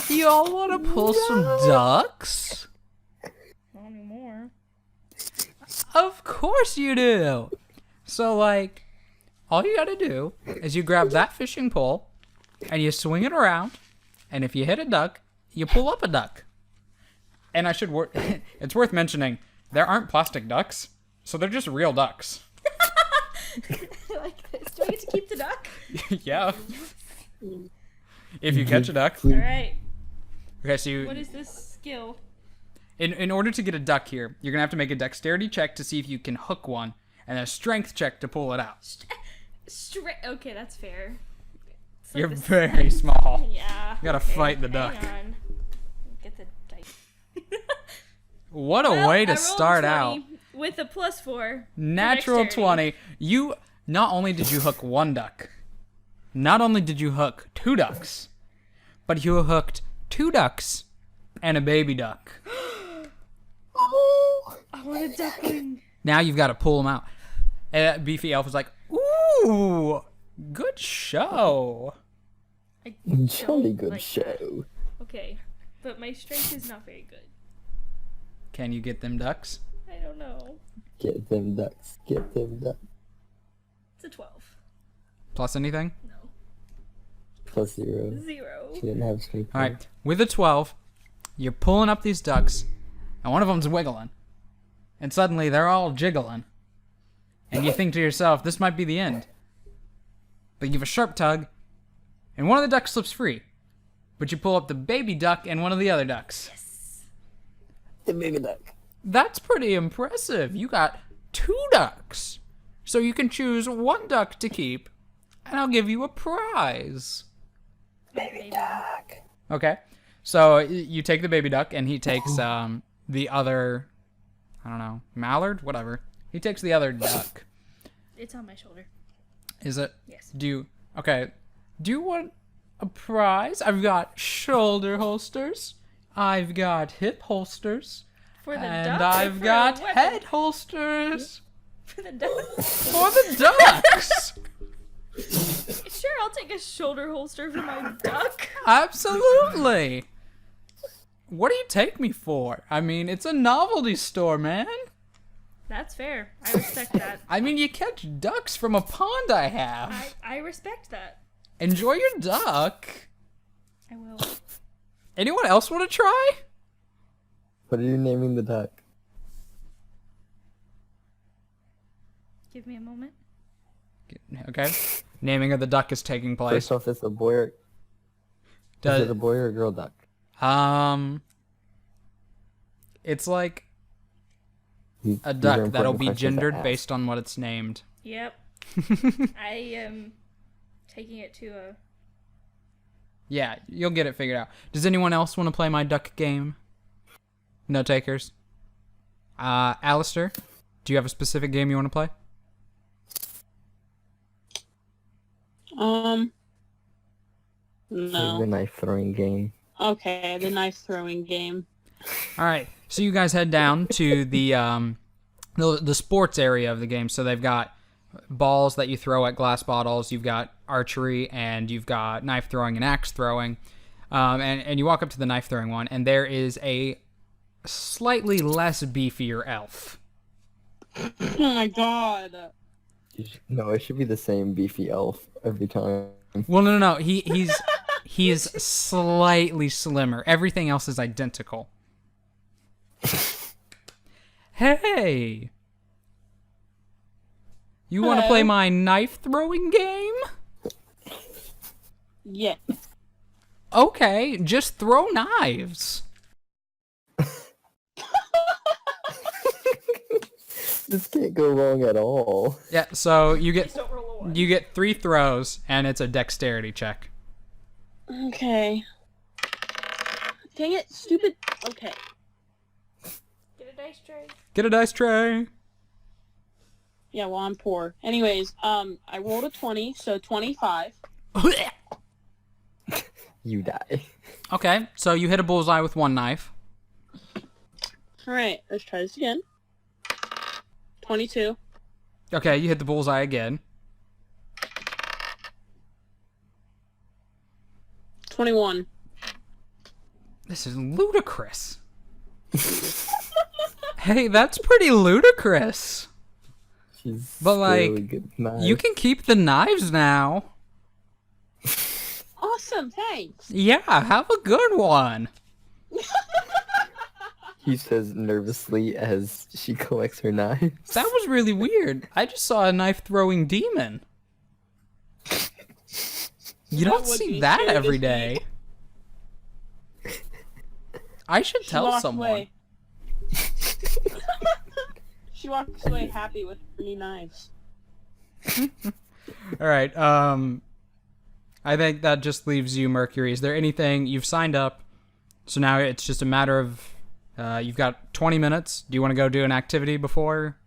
[SPEAKER 1] Y'all want to pull some ducks?
[SPEAKER 2] Not anymore.
[SPEAKER 1] Of course you do! So, like, all you gotta do is you grab that fishing pole, and you swing it around, and if you hit a duck, you pull up a duck. And it's worth mentioning, there aren't plastic ducks, so they're just real ducks.
[SPEAKER 2] I like this. Do I get to keep the duck?
[SPEAKER 1] Yeah. If you catch a duck.
[SPEAKER 2] All right.
[SPEAKER 1] Okay, so
[SPEAKER 2] What is this skill?
[SPEAKER 1] in order to get a duck here, you're gonna have to make a dexterity check to see if you can hook one, and a strength check to pull it out.
[SPEAKER 2] Okay, that's fair. It's like
[SPEAKER 1] You're
[SPEAKER 2] this-
[SPEAKER 1] very small.
[SPEAKER 2] Yeah.
[SPEAKER 1] You gotta
[SPEAKER 2] okay,
[SPEAKER 1] fight the
[SPEAKER 2] hang
[SPEAKER 1] duck.
[SPEAKER 2] on. Get the dice.
[SPEAKER 1] What a
[SPEAKER 2] Well,
[SPEAKER 1] way
[SPEAKER 2] I
[SPEAKER 1] to
[SPEAKER 2] rolled
[SPEAKER 1] start
[SPEAKER 2] 20
[SPEAKER 1] out.
[SPEAKER 2] with a +4.
[SPEAKER 1] Natural
[SPEAKER 2] dexterity.
[SPEAKER 1] 20. You not only did you hook one duck, not only did you hook 2 ducks, but you hooked 2 ducks and a baby duck.
[SPEAKER 2] I want a duckling.
[SPEAKER 1] Now you've got to pull them out. And Beefy Elf was like, "Ooh, good show."
[SPEAKER 2] I
[SPEAKER 4] Jolly
[SPEAKER 2] don't
[SPEAKER 4] good
[SPEAKER 2] like
[SPEAKER 4] show.
[SPEAKER 2] that. Okay, but my strength is not very good.
[SPEAKER 1] Can you get them ducks?
[SPEAKER 2] I don't know.
[SPEAKER 4] Get them ducks. Get them ducks.
[SPEAKER 2] It's a 12.
[SPEAKER 1] Plus anything?
[SPEAKER 2] No.
[SPEAKER 4] +0.
[SPEAKER 2] 0.
[SPEAKER 4] She didn't have strength.
[SPEAKER 1] All right. With a 12, you're pulling up these ducks, and one of them's wiggling. And suddenly they're all jiggling. And you think to yourself, this might be the end. But you give a sharp tug, and one of the ducks slips free. But you pull up the baby duck and one of the other ducks.
[SPEAKER 4] The baby duck.
[SPEAKER 1] That's pretty impressive. You got 2 ducks. So you can choose 1 duck to keep, and I'll give you a prize.
[SPEAKER 4] Baby duck.
[SPEAKER 1] Okay. So you take the baby duck, and he takes the other, I don't know, mallard? Whatever. He takes the other duck.
[SPEAKER 2] It's on my shoulder.
[SPEAKER 1] Is it?
[SPEAKER 2] Yes.
[SPEAKER 1] Do you want a prize. I've got shoulder holsters. I've got hip holsters.
[SPEAKER 2] For the
[SPEAKER 1] And
[SPEAKER 2] duck or
[SPEAKER 1] I've
[SPEAKER 2] for
[SPEAKER 1] got
[SPEAKER 2] a weapon?
[SPEAKER 1] head holsters.
[SPEAKER 2] For the duck.
[SPEAKER 1] For the ducks.
[SPEAKER 2] Sure, I'll take a shoulder holster for my duck.
[SPEAKER 1] Absolutely. What do you take me for? I mean, it's a novelty store, man.
[SPEAKER 2] That's fair. I respect that.
[SPEAKER 1] I mean, you catch ducks from a pond I have.
[SPEAKER 2] I respect that.
[SPEAKER 1] Enjoy your duck.
[SPEAKER 2] I will.
[SPEAKER 1] Anyone else want to try?
[SPEAKER 4] What are you naming the duck?
[SPEAKER 2] Give me a moment.
[SPEAKER 1] Okay. Naming of the duck is taking place.
[SPEAKER 4] First off, it's a boy or... Is it a boy or a girl duck?
[SPEAKER 1] It's like
[SPEAKER 4] These
[SPEAKER 1] a
[SPEAKER 4] are
[SPEAKER 1] duck
[SPEAKER 4] important
[SPEAKER 1] that'll be
[SPEAKER 4] questions to
[SPEAKER 1] gendered
[SPEAKER 4] ask.
[SPEAKER 1] based on what it's named.
[SPEAKER 2] Yep. I am taking it to a...
[SPEAKER 1] Yeah, you'll get it figured out. Does anyone else want to play my duck game? No takers? Alistair, do you have a specific game you want to play?
[SPEAKER 4] Maybe the
[SPEAKER 5] No.
[SPEAKER 4] knife throwing game.
[SPEAKER 5] Okay, the knife throwing game.
[SPEAKER 1] All right, so you guys head down to the sports area of the game. So they've got balls that you throw at glass bottles. You've got archery, and you've got knife throwing and axe throwing. And you walk up to the knife throwing one, and there is a slightly less beefier elf.
[SPEAKER 5] Oh my god.
[SPEAKER 4] No, it should be the same beefy elf every time.
[SPEAKER 1] Well, no. He's slightly slimmer. Everything else is identical. Hey! You want to
[SPEAKER 5] Hello?
[SPEAKER 1] play my knife throwing game?
[SPEAKER 5] Yeah.
[SPEAKER 1] Okay, just throw knives.
[SPEAKER 4] This can't go wrong at all.
[SPEAKER 1] Yeah, so you
[SPEAKER 2] Please don't roll a one.
[SPEAKER 1] get 3 throws, and it's a dexterity check.
[SPEAKER 5] Okay. Dang it, stupid. Okay.
[SPEAKER 2] Get a dice tray.
[SPEAKER 1] Get a dice tray.
[SPEAKER 5] Yeah, well, I'm poor. Anyways, I rolled a 20, so 25.
[SPEAKER 4] You die.
[SPEAKER 1] Okay, so you hit a bullseye with 1 knife.
[SPEAKER 5] Alright, let's try this again. 22.
[SPEAKER 1] Okay, you hit the bullseye again.
[SPEAKER 5] 21.
[SPEAKER 1] This is ludicrous. Hey, that's pretty ludicrous.
[SPEAKER 4] She's
[SPEAKER 1] But, like,
[SPEAKER 4] really good with knives.
[SPEAKER 1] You can keep the knives now.
[SPEAKER 5] Awesome, thanks.
[SPEAKER 1] Yeah, have a good one.
[SPEAKER 4] He says nervously as she collects her knives.
[SPEAKER 1] That was really weird. I just saw a knife throwing demon. You don't
[SPEAKER 5] would
[SPEAKER 1] see
[SPEAKER 5] be
[SPEAKER 1] that
[SPEAKER 5] scary to
[SPEAKER 1] every
[SPEAKER 5] see.
[SPEAKER 1] day. I should
[SPEAKER 5] She
[SPEAKER 1] tell
[SPEAKER 5] walked
[SPEAKER 1] someone.
[SPEAKER 5] away. She walks away happy with her new knives.
[SPEAKER 1] All right. I think that just leaves you, Mercury. Is there anything you've signed up? So now it's just a matter of you've got 20 minutes. Do you want to go do an activity before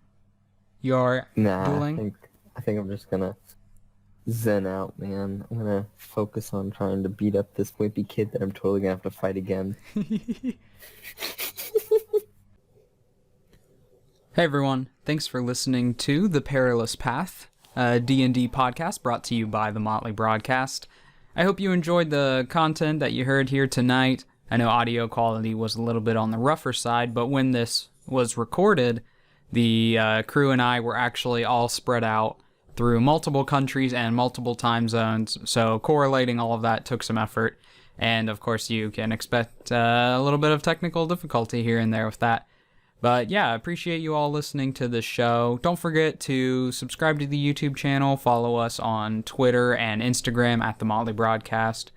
[SPEAKER 1] your
[SPEAKER 4] Nah,
[SPEAKER 1] dueling?
[SPEAKER 4] I think I'm just gonna zen out, man. I'm gonna focus on trying to beat up this wimpy kid that I'm totally gonna have to fight again.
[SPEAKER 1] Hey everyone, thanks for listening to The Perilous Path, a D&D podcast brought to you by The Motley Broadcast. I hope you enjoyed the content that you heard here tonight. I know audio quality was a little bit on the rougher side, but when this was recorded, the crew and I were actually all spread out through multiple countries and multiple time zones, so correlating all of that took some effort, and of course you can expect a little bit of technical difficulty here and there with that. But yeah, I appreciate you all listening to the show. Don't forget to subscribe to the YouTube channel, follow us on Twitter and Instagram at The Motley Broadcast.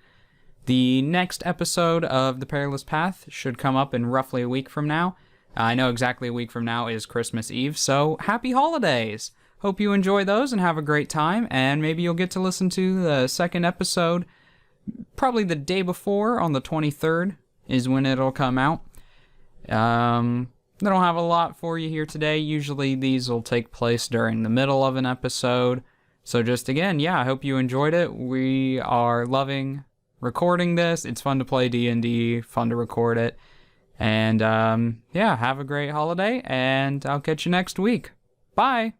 [SPEAKER 1] The next episode of The Perilous Path should come up in roughly a week from now. I know exactly a week from now is Christmas Eve, so happy holidays! Hope you enjoy those and have a great time, and maybe you'll get to listen to the second episode probably the day before, on the 23rd, is when it'll come out. I don't have a lot for you here today. Usually these will take place during the middle of an episode. So just again, yeah, I hope you enjoyed it. We are loving recording this. It's fun to play D&D, fun to record it. And yeah, have a great holiday, and I'll catch you next week. Bye!